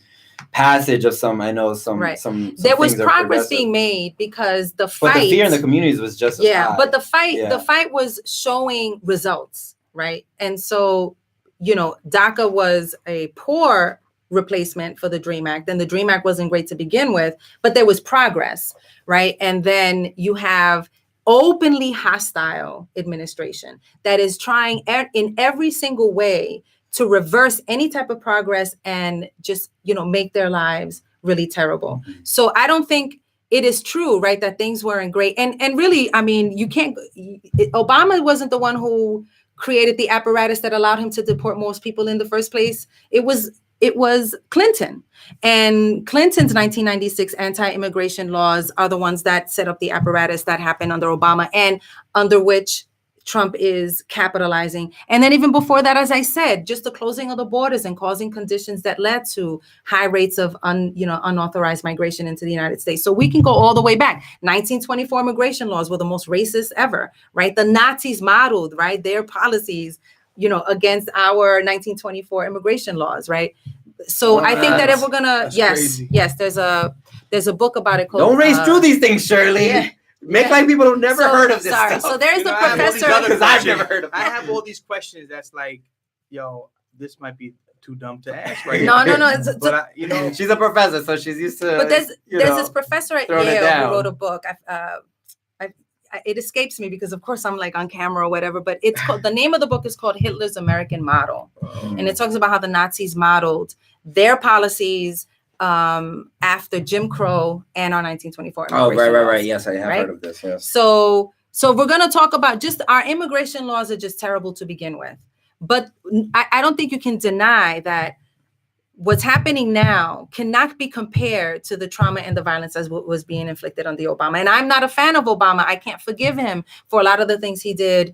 passage of some. I know some. Right. Some there was things are progress progressive. being made because the But fight. the fear in the communities was just as high. But the fight was showing results, right? And so, DACA was a poor replacement for the DREAM Act, and the DREAM Act wasn't great to begin with, but there was progress, right? And then you have openly hostile administration that is trying in every single way to reverse any type of progress and just, make their lives really terrible. Mm-hmm. So I don't think it is true, right, that things weren't great. And really, I mean, Obama wasn't the one who created the apparatus that allowed him to deport most people in the first place. It was Clinton. And Clinton's 1996 anti-immigration laws are the ones that set up the apparatus that happened under Obama and under which Trump is capitalizing. And then even before that, as I said, just the closing of the borders and causing conditions that led to high rates of unauthorized migration into the United States. So we can go all the way back. 1924 immigration laws were the most racist ever, right? The Nazis modeled, right, their policies, against our 1924 immigration laws, right? So I think that if we're gonna, yes, there's a book about it called Don't race through these things, Shirley. Yeah. Make like people who've never heard of this stuff. So there's the professor. Because I've never heard of it. I have all these questions that's like, yo, this might be too dumb to ask right No. But she's a professor, so she's used to. But there's this professor at Yale who wrote a book. It escapes me because, of course, I'm like on camera or whatever. But it's called, the name of the book is called Hitler's American Model, and it talks about how the Nazis modeled their policies after Jim Crow and our 1924 immigration laws. Right. Yes, I have heard of this. Yes. So we're going to talk about just our immigration laws are just terrible to begin with. But I don't think you can deny that what's happening now cannot be compared to the trauma and the violence as what was being inflicted on the Obama. And I'm not a fan of Obama. I can't forgive him for a lot of the things he did,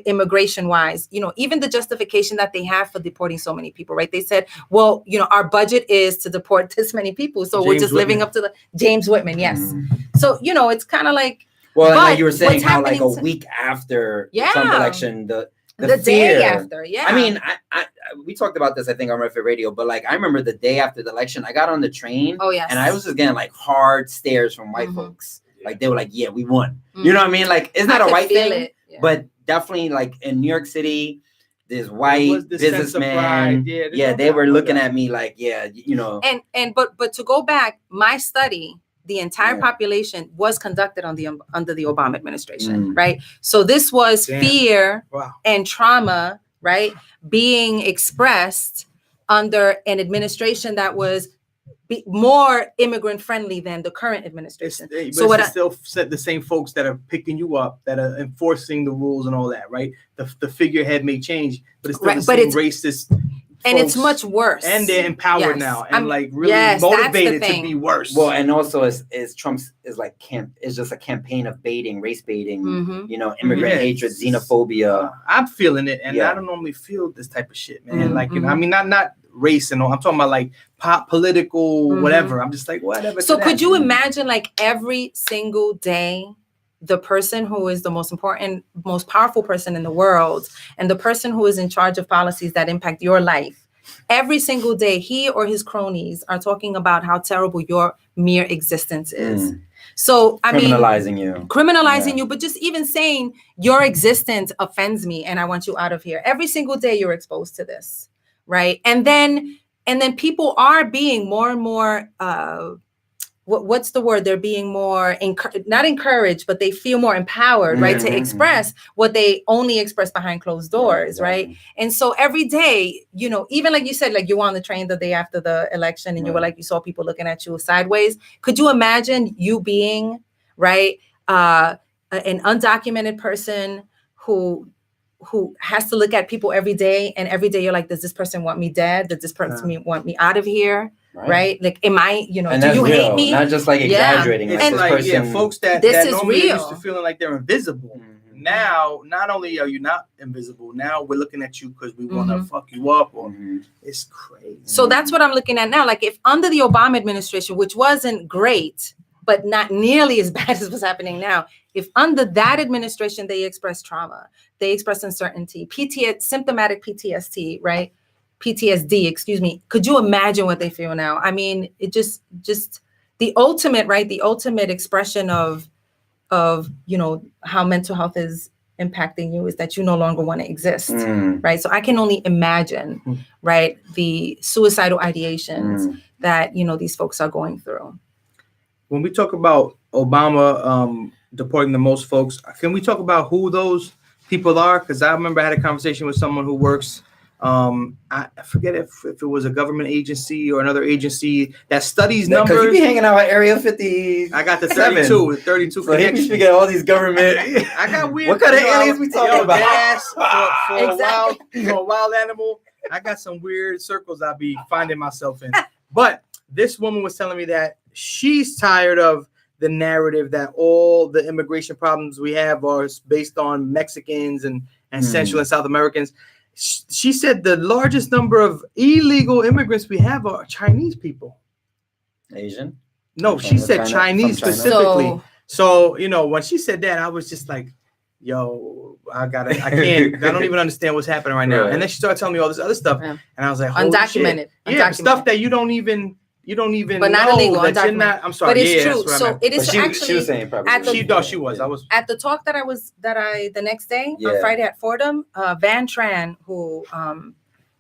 immigration wise, even the justification that they have for deporting so many people, right? They said, well, our budget is to deport this many people. So we're just living up to the James Whitman. Yes. So, it's kind of like, well, like you were saying how like a week after the Trump election, the fear, day after, I mean, I we talked about this, I think, on RevFit Radio, but like I remember the day after the election, I got on the train, and I was just getting like hard stares from white folks. Like they were like, "Yeah, we won." You know what I mean? Like it's not a white thing, but definitely like in New York City, this white businessman, they were looking at me like, but to go back, my study. The entire population was conducted under the Obama administration, right? So this was fear and trauma, right, being expressed under an administration that was more immigrant friendly than the current administration. It's still the same folks that are picking you up, that are enforcing the rules and all that, right? The figurehead may change, but it's still the same racist. And it's much worse. And they're empowered now and like really motivated to be worse. Well, and also is Trump's is like it's just a campaign of race baiting, immigrant hatred, xenophobia. I'm feeling it, and I don't normally feel this type of shit, man. Like, I mean, not race and all. I'm talking about like political, whatever. I'm just like, whatever. So could you imagine like every single day the person who is the most important, most powerful person in the world, and the person who is in charge of policies that impact your life, every single day, he or his cronies are talking about how terrible your mere existence is. So, criminalizing you, but just even saying your existence offends me and I want you out of here. Every single day you're exposed to this, right? And then people are being more and more, what's the word? They're being more, not encouraged, but they feel more empowered, right? To express what they only express behind closed doors, right? And so every day, even like you said, like you were on the train the day after the election and you were like, you saw people looking at you sideways. Could you imagine you being, right, an undocumented person who has to look at people every day, and every day you're like, does this person want me dead? Does this person want me out of here? Right? Like, am I, do you hate me? Not just like exaggerating. It's like, like, folks that normally real. used to feeling like they're invisible. Now, not only are you not invisible, now we're looking at you because we want to fuck you up. Or it's crazy. So that's what I'm looking at now. Like if under the Obama administration, which wasn't great, but not nearly as bad as what's happening now, if under that administration, they express trauma, they express uncertainty, symptomatic PTSD, right? PTSD, excuse me. Could you imagine what they feel now? I mean, it just the ultimate, right? The ultimate expression of how mental health is impacting you is that you no longer want to exist, right? So I can only imagine, right, the suicidal ideations that these folks are going through. When we talk about Obama deporting the most folks, can we talk about who those people are? Because I remember I had a conversation with someone who works, I forget if it was a government agency or another agency that studies numbers. Because you be hanging out at Area 50. I got the 32 So connections. You get all these government. I got weird. What kind of aliens we talking about? For a wild animal, I got some weird circles I'll be finding myself in. But this woman was telling me that she's tired of the narrative that all the immigration problems we have are based on Mexicans and Central and South Americans. She said the largest number of illegal immigrants we have are Chinese people. Asian? No, she said Chinese specifically. So, when she said that, I was just like, yo, I don't even understand what's happening right now. And then she started telling me all this other stuff. Yeah. And I was like, undocumented. Yeah, stuff that you don't even but not know illegal, that you're not. I'm sorry. But it's true. So it is actually. She was saying probably. She was. I was at the talk the next day on Friday at Fordham. Van Tran, who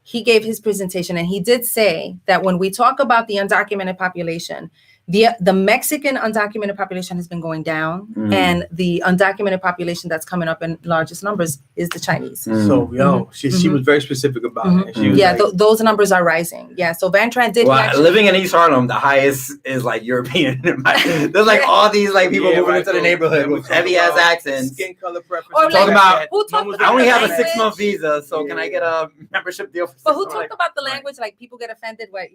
he gave his presentation, and he did say that when we talk about the undocumented population, the Mexican undocumented population has been going down, and the undocumented population that's coming up in largest numbers is the Chinese. So, she was very specific about it. She was those numbers are rising. Yeah, so Van Tran did. Living in East Harlem, the highest is like European. There's like all these like people moving into the neighborhood with heavy ass accents, skin color preference. Or talking about I only have a 6-month visa, so can I get a membership deal? But who talked about the language? Like people get offended when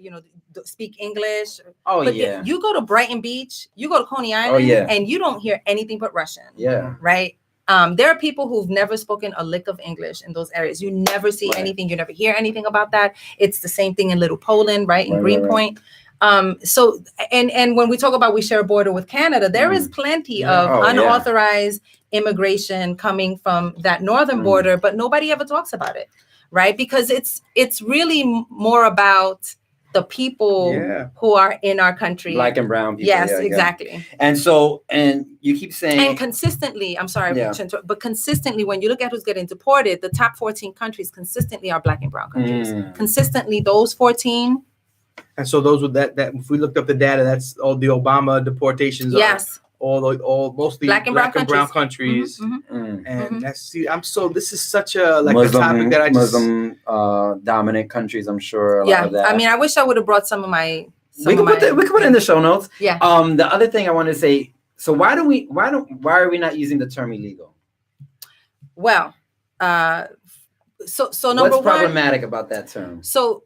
speak English. Oh but yeah. You go to Brighton Beach, you go to Coney Island, and you don't hear anything but Russian. Yeah. Right. There are people who've never spoken a lick of English in those areas. You never see anything. You never hear anything about that. It's the same thing in Little Poland, right? In Greenpoint. So, and when we talk about we share a border with Canada, there is plenty of unauthorized immigration coming from that northern border, but nobody ever talks about it, right? Because it's really more about the people who are in our country. Black and brown people. Yes, exactly. And so, and you keep saying. And consistently, I'm sorry, but consistently, when you look at who's getting deported, the top 14 countries consistently are Black and brown countries. Consistently, those 14. And so those with that if we looked up the data, that's all the Obama deportations. Yes. All mostly black and brown countries. And this is such a Muslim, a topic that I just Muslim dominant countries, I'm sure. A lot of that. I mean, I wish I would have brought some of my. We could put it in the show notes. Yeah. The other thing I want to say. So why are we not using the term illegal? Well, so number what's problematic about that term? So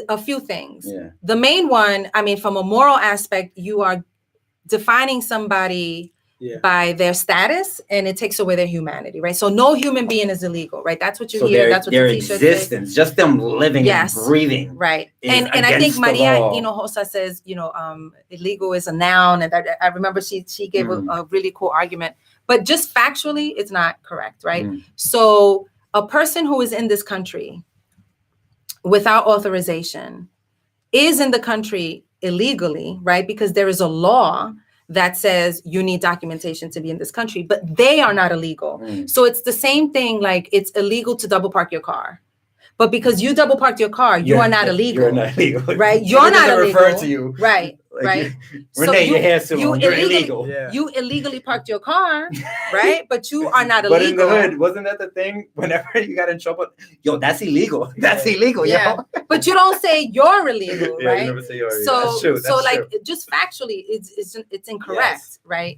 a few things. Yeah. The main one, I mean, from a moral aspect, you are defining somebody by their status, and it takes away their humanity, right? So no human being is illegal, right? That's what you hear. That's what their the t-shirt existence, says. Just them living and breathing, right? And I think Maria Hinojosa says, illegal is a noun, and I remember she gave a really cool argument, but just factually, it's not correct, right? So a person who is in this country without authorization is in the country illegally, right? Because there is a law that says you need documentation to be in this country, but they are not illegal. So it's the same thing, like it's illegal to double park your car. But because you double parked your car, you are not illegal. You're not illegal. Right? You're not illegal. Refer to you. Right. Right. Rene, your hair so you're illegal. Yeah. You illegally parked your car, right? But you are not illegal. But in the hood, wasn't that the thing? Whenever you got in trouble, yo, that's illegal. That's illegal, yo. But you don't say you're illegal, right? You never say you're illegal. So, that's true. That's true. Just factually, it's incorrect, right?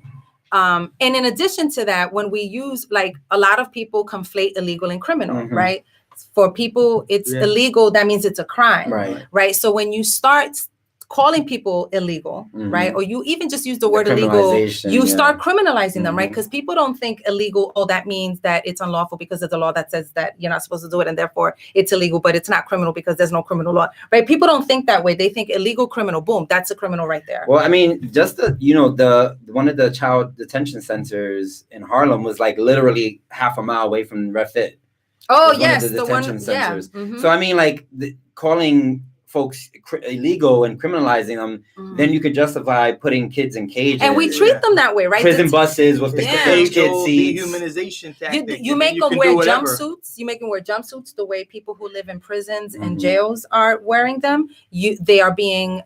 And in addition to that, when we use, like, a lot of people conflate illegal and criminal, right? For people, it's illegal. That means it's a crime, right? So when you start calling people illegal, right? Or you even just use the word illegal, you start criminalizing them, right? Because people don't think illegal, that means that it's unlawful because there's a law that says that you're not supposed to do it and therefore it's illegal, but it's not criminal because there's no criminal law, right? People don't think that way. They think illegal, criminal, boom, that's a criminal right there. Well, I mean, just the one of the child detention centers in Harlem was like literally half a mile away from RevFit. Oh, is yes, one of the the one. detention Yeah. centers. Mhm. So I mean, like calling folks illegal and criminalizing them, then you could justify putting kids in cages. And we treat them that way, right? Prison buses with the age kid old seats. dehumanization tactic. You make them wear jumpsuits. You make them wear jumpsuits the way people who live in prisons and jails are wearing them. They are being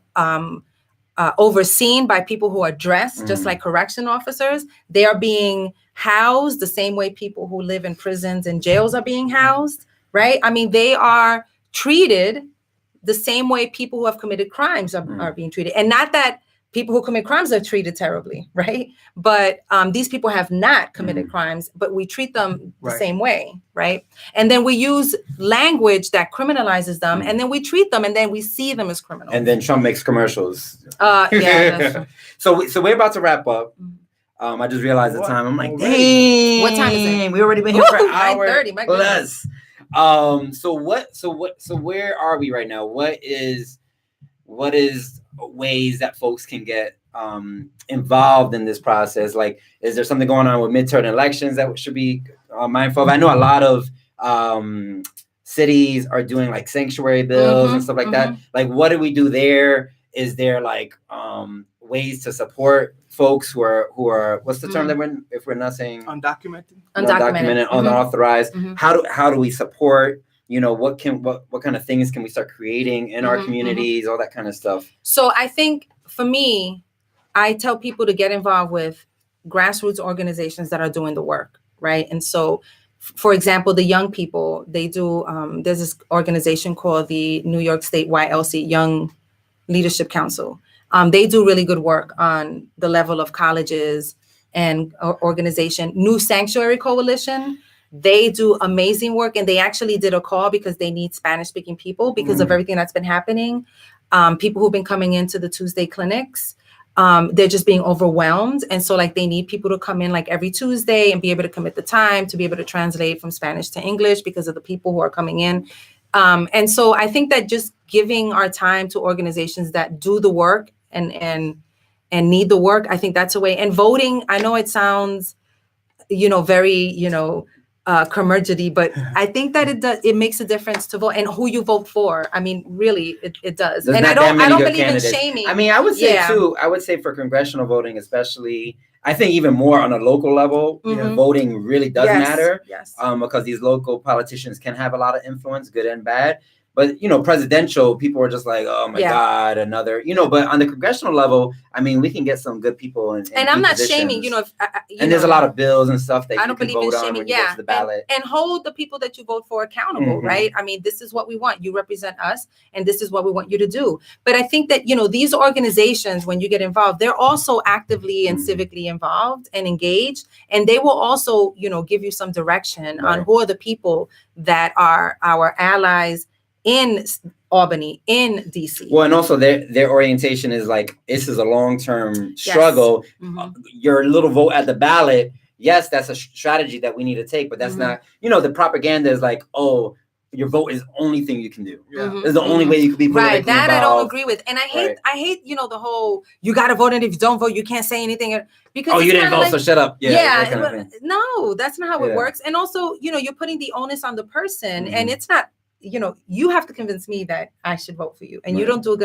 overseen by people who are dressed just like correction officers. They are being housed the same way people who live in prisons and jails are being housed, right? I mean, they are treated the same way people who have committed crimes are being treated. And not that people who commit crimes are treated terribly, right? But these people have not committed crimes, but we treat them the same way, right? And then we use language that criminalizes them, and then we treat them, and then we see them as criminals. And then Trump makes commercials. Yeah, that's true. So we're about to wrap up. I just realized the time. I'm like, dang. What time is it? We already been here for an hour 9:30, my goodness. plus. So where are we right now? What is ways that folks can get involved in this process? Like, is there something going on with midterm elections that we should be mindful of? I know a lot of cities are doing like sanctuary bills and stuff like that. Like, what do we do there? Is there like ways to support folks who are what's the term that if we're not saying undocumented, unauthorized? How do we support? You know, what kind of things can we start creating in our communities, all that kind of stuff? So I think for me, I tell people to get involved with grassroots organizations that are doing the work, right? And so, for example, the young people, they do, there's this organization called the New York State YLC, Young Leadership Council. They do really good work on the level of colleges and organization. New Sanctuary Coalition, they do amazing work, and they actually did a call because they need Spanish-speaking people because of everything that's been happening. People who've been coming into the Tuesday clinics, they're just being overwhelmed. And so like they need people to come in like every Tuesday and be able to commit the time to be able to translate from Spanish to English because of the people who are coming in. And so I think that just giving our time to organizations that do the work and need the work, I think that's a way. And voting, I know it sounds, very, curmudgeonly, but I think that it makes a difference to vote and who you vote for. I mean, really, it does. There's and I don't believe in shaming. I mean, I would say too, I would say for congressional voting, especially, I think even more on a local level, voting really does matter. Yes. Because these local politicians can have a lot of influence, good and bad. But, presidential, people are just like, oh, my God, another, but on the congressional level, I mean, we can get some good people. And I'm not shaming, and there's a lot of bills and stuff that you can vote on when you go to the ballot. And hold the people that you vote for accountable, right? I mean, this is what we want. You represent us, and this is what we want you to do. But I think that, these organizations, when you get involved, they're also actively and civically involved and engaged. And they will also, give you some direction on who are the people that are our allies in Albany, in DC. Well, and also their orientation is like, this is a long-term struggle. Your little vote at the ballot, yes, that's a strategy that we need to take, but that's not, the propaganda is like, oh, your vote is the only thing you can do. It's the only way you can be politically right. That involved. I don't agree with. And I hate, the whole, you got to vote, and if you don't vote, you can't say anything. Because you didn't vote, so shut up. No, that's not how it works. And also, you're putting the onus on the person, and it's not, you have to convince me that I should vote for you, and you don't do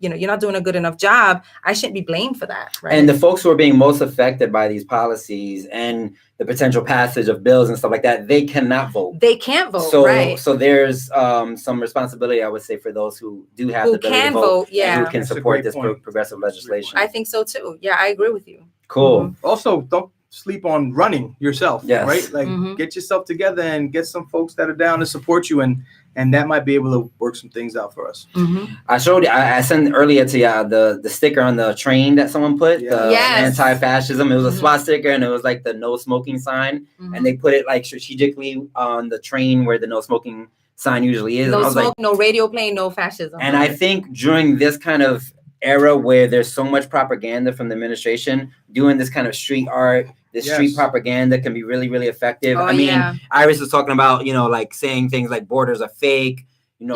you're not doing a good enough job. I shouldn't be blamed for that. Right. And the folks who are being most affected by these policies and the potential passage of bills and stuff like that, they cannot vote. They can't vote. So there's some responsibility, I would say, for those who do have the ability to vote, and who can support this progressive legislation. I think so too. Yeah, I agree with you. Cool. Also, don't sleep on running yourself. Yes. Right? Like get yourself together and get some folks that are down to support you, and that might be able to work some things out for us. I sent earlier to you the sticker on the train that someone put, the anti-fascism. It was a SWAT sticker, and it was like the no smoking sign, and they put it like strategically on the train where the no smoking sign usually is. No smoke, no radio playing, no fascism. And I think during this kind of era where there's so much propaganda from the administration, doing this kind of street art, this street propaganda can be really, really effective. Iris was talking about, like saying things like borders are fake, no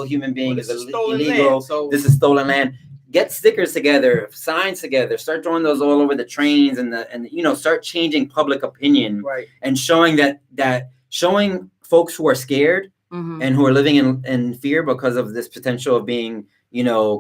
human being is illegal. So this is stolen land. Get stickers together, signs together, start throwing those all over the trains and start changing public opinion, and showing showing folks who are scared Mhm. and who are living in fear because of this potential of being,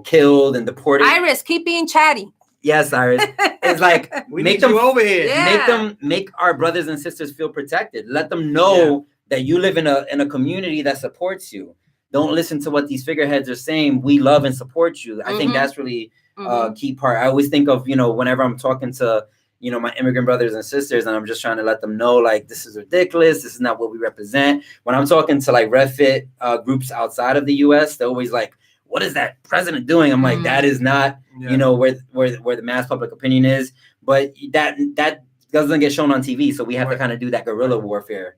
killed and deported. Iris, keep being chatty. Yes, Iris. It's like We make need them you over here. Yeah. make our brothers and sisters feel protected. Let them know that you live in a community that supports you. Don't listen to what these figureheads are saying. We love and support you. I think that's really a key part. I always think of, whenever I'm talking to, my immigrant brothers and sisters, and I'm just trying to let them know, like, this is ridiculous. This is not what we represent. When I'm talking to like RevFit groups outside of the US, they're always like, what is that president doing? I'm like, that is not, where the mass public opinion is. But that doesn't get shown on TV. So we have to kind of do that guerrilla warfare.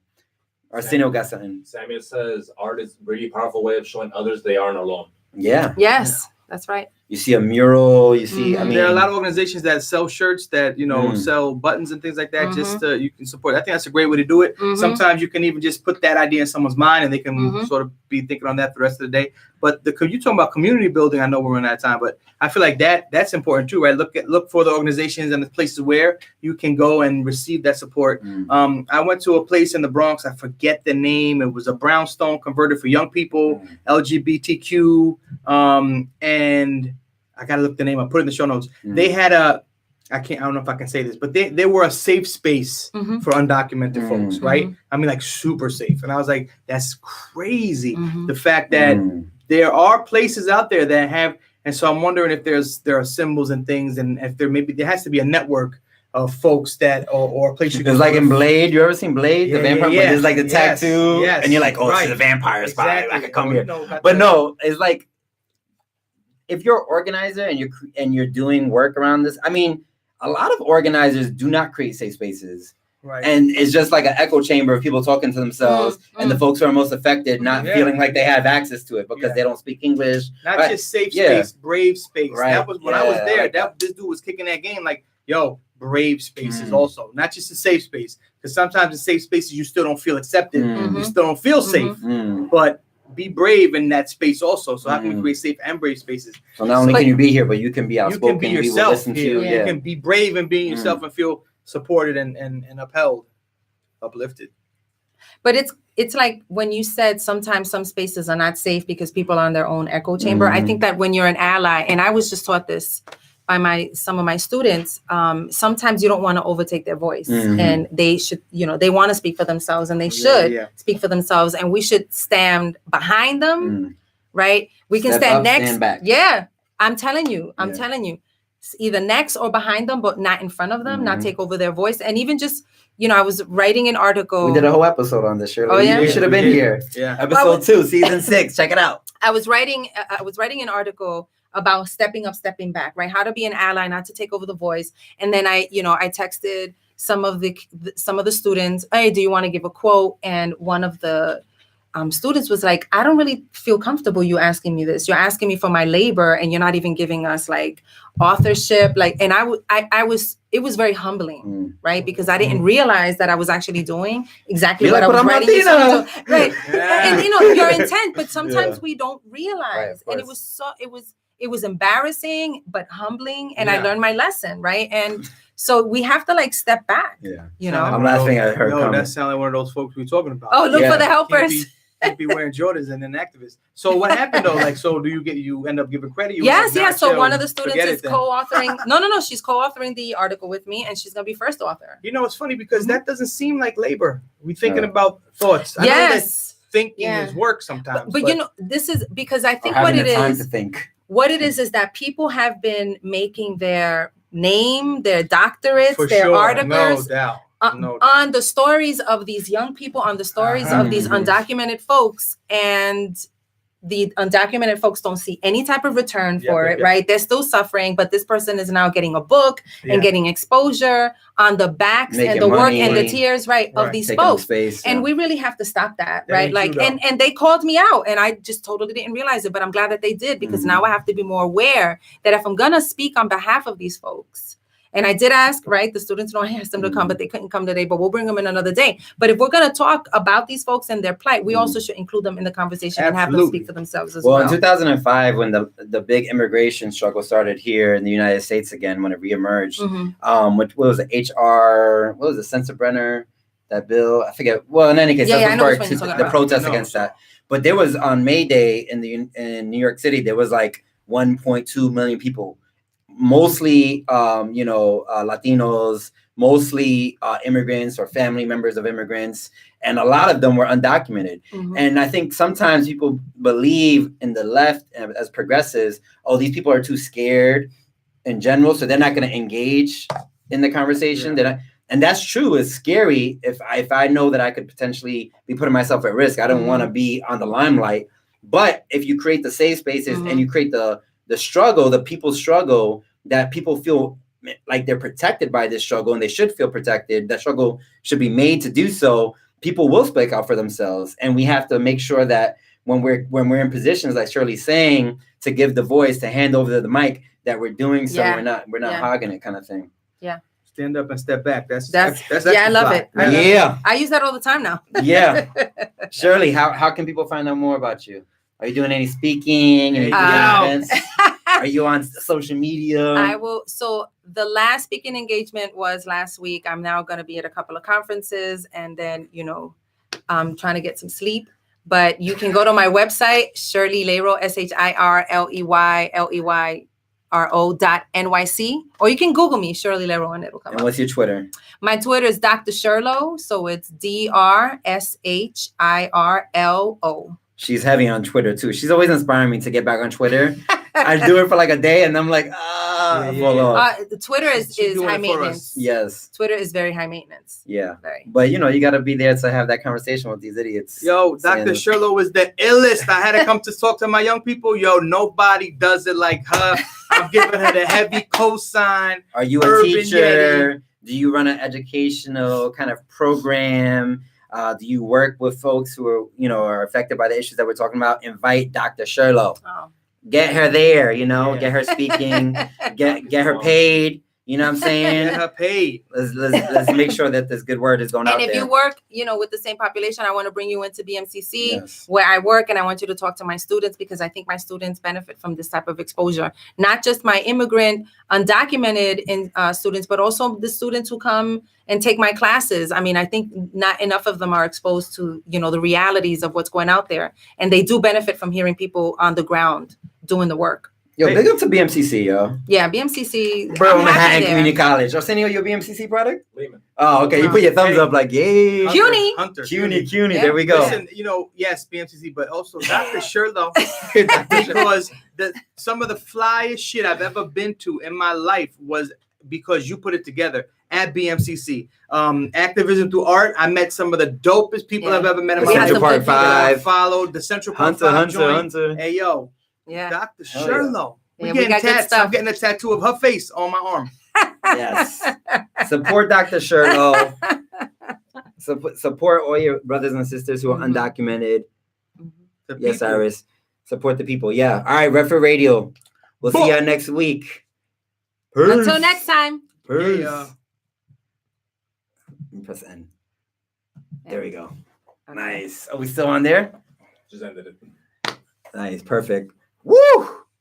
Arsenio got something. Samuel says art is a really powerful way of showing others they aren't alone. Yeah. Yes, that's right. You see a mural, you see, I mean, there are a lot of organizations that sell shirts that, sell buttons and things like that. Just you can support. I think that's a great way to do it. Sometimes you can even just put that idea in someone's mind and they can sort of be thinking on that the rest of the day. But you talking about community building, I know we're running out of time, but I feel like that's important too, right? Look for the organizations and the places where you can go and receive that support. I went to a place in the Bronx, I forget the name. It was a brownstone converted for young people, LGBTQ, and I gotta look the name. I put it in the show notes. They had I don't know if I can say this, but they were a safe space for undocumented folks, right? I mean, like super safe. And I was like, that's crazy. The fact that there are places out there that have, and so I'm wondering if there are symbols and things, and if there has to be a network of folks that or a place you can. It's like in Blade. You ever seen Blade? The vampire. But there's like the tattoo, and you're like, oh, this is a vampire spot. Exactly. I could come here. But no, it's like if you're an organizer and you're doing work around this. I mean, a lot of organizers do not create safe spaces. Right. And it's just like an echo chamber of people talking to themselves and the folks who are most affected not feeling like they have access to it because they don't speak English. Not just safe space, brave space. Right. That was when I was there. This dude was kicking that game like, yo, brave spaces also. Not just a safe space. Because sometimes in safe spaces you still don't feel accepted. You still don't feel safe. But be brave in that space also. So how can we create safe and brave spaces? So not only can you be here, but you can be outspoken. You can be yourself. Listen to you. You can be brave and being yourself and feel supported and uplifted. But it's like when you said sometimes some spaces are not safe because people are in their own echo chamber. I think that when you're an ally, and I was just taught this by some of my students, sometimes you don't want to overtake their voice, and they should, they want to speak for themselves, and they should speak for themselves, and we should stand behind them, right? We can stand next. Stand back. Yeah, I'm telling you, either next or behind them, but not in front of them, not take over their voice. And even just, I was writing an article. We did a whole episode on this, Shirley. Oh, yeah? You should have been here. Yeah. Episode 2, season 6. Check it out. I was writing an article about stepping up, stepping back, right? How to be an ally, not to take over the voice. And then I texted some of the students, hey, do you want to give a quote? And one of the students was like, I don't really feel comfortable you asking me this. You're asking me for my labor and you're not even giving us like authorship. Like, and it was very humbling, right? Because I didn't realize that I was actually doing exactly what I was writing. Right. And your intent, but sometimes we don't realize. Right, and it was embarrassing, but humbling. And I learned my lesson, right? And so we have to like step back. Yeah. I'm laughing at her. No, that sounds like one of those folks we were talking about. Oh, look for the helpers. Can't be wearing Jordans and an activist. So what happened though? Like, so you end up giving credit? Yes. So one of the students is co-authoring. No. She's co-authoring the article with me, and she's gonna be first author. It's funny because that doesn't seem like labor. We're thinking about thoughts. I know that thinking is work sometimes. But this is because I think what it is. Time to think. What it is that people have been making their name, their doctorates, their articles. No doubt. On the stories of these young people, on the stories of these undocumented folks, and the undocumented folks don't see any type of return for it, right? They're still suffering, but this person is now getting a book and getting exposure on the backs and the work and the tears, of these folks. And we really have to stop that, right? Like, and they called me out, and I just totally didn't realize it, but I'm glad that they did, because now I have to be more aware that if I'm gonna speak on behalf of these folks. And I did ask, the students, I asked them to come, but they couldn't come today, but we'll bring them in another day. But if we're going to talk about these folks and their plight, we also should include them in the conversation and have them speak for themselves as well. Well, in 2005, when the big immigration struggle started here in the United States again, when it reemerged, what was it, Sensenbrenner, that bill. I forget. Well, in any case, Yeah, that's I know which part one to you're talking the about. protest No, against so- that. But there was on May Day in New York City, there was like 1.2 million people, mostly Latinos, mostly immigrants or family members of immigrants, and a lot of them were undocumented. Mhm. And I think sometimes people believe in the left as progressives, oh, these people are too scared in general, so they're not going to engage in the conversation. And that's true. It's scary if I know that I could potentially be putting myself at risk. I don't want to be on the limelight. But if you create the safe spaces and you create the struggle, the people's struggle, that people feel like they're protected by this struggle, and they should feel protected. That struggle should be made to do so. People will speak out for themselves, and we have to make sure that when we're in positions like Shirley's saying, to give the voice, to hand over the mic, that we're doing so. We're not hogging it, kind of thing. Yeah. Stand up and step back. That's yeah, I love fly. it. Yeah. I use that all the time now. Yeah. Shirley, how can people find out more about you? Are you doing any speaking? Any events? Are you on social media? I will. So the last speaking engagement was last week. I'm now going to be at a couple of conferences, and then, I'm trying to get some sleep. But you can go to my website, Shirley Leyro, ShirleyLeyro.NYC, or you can Google me, Shirley Leyro, and it'll come up. And what's your Twitter? My Twitter is Dr. Shirlo, so it's DRSHIRLO. She's heavy on Twitter too. She's always inspiring me to get back on Twitter. I do it for like a day, and I'm like, fall off. Twitter is high maintenance. Yes. Twitter is very high maintenance. Yeah. Very. But you got to be there to have that conversation with these idiots. Yo, Dr. Shirlo is the illest. I had to come to talk to my young people. Yo, nobody does it like her. I'm giving her the heavy cosign. Are you a teacher? Do you run an educational kind of program? Do you work with folks who are, are affected by the issues that we're talking about? Invite Dr. Shirlo. Oh. Get her there, get her speaking, get her paid. You know what I'm saying? Get her paid. Let's make sure that this good word is going out there. And if you work, with the same population, I want to bring you into BMCC where I work, and I want you to talk to my students, because I think my students benefit from this type of exposure. Not just my immigrant, undocumented students, but also the students who come and take my classes. I mean, I think not enough of them are exposed to, the realities of what's going out there. And they do benefit from hearing people on the ground doing the work. Yo, big up to BMCC, yo. Yeah, BMCC. Bro, Manhattan Community College. Arsenio, your BMCC product? Lehman. Oh, okay. You put your thumbs up like, yay. CUNY. CUNY. Yeah. There we go. Listen, yes, BMCC, but also Dr. Shirlo, because some of the flyest shit I've ever been to in my life was because you put it together at BMCC. Activism through art. I met some of the dopest people I've ever met in my life. Central Park 5. I followed the Central Park 5 joint. Hunter. Hey, yo. Yeah. Dr. Shirlo. Yeah, We got good tats. stuff. I'm getting a tattoo of her face on my arm. Yes. Support Dr. Shirlo. Support all your brothers and sisters who are undocumented. Yes, Iris. Support the people. Yeah. All right, RevFit Radio. We'll see y'all next week. Peace. Until next time. Peace. Yeah. Press N. There we go. Okay. Nice. Are we still on there? Just ended it. Nice. Perfect. Woo!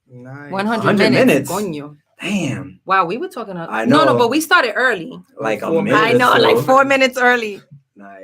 Nice. 100 minutes. Coño. Damn. Wow, we were talking. I know. No, but we started early. Like a 4 minute. I know, like 4 minutes early. Nice.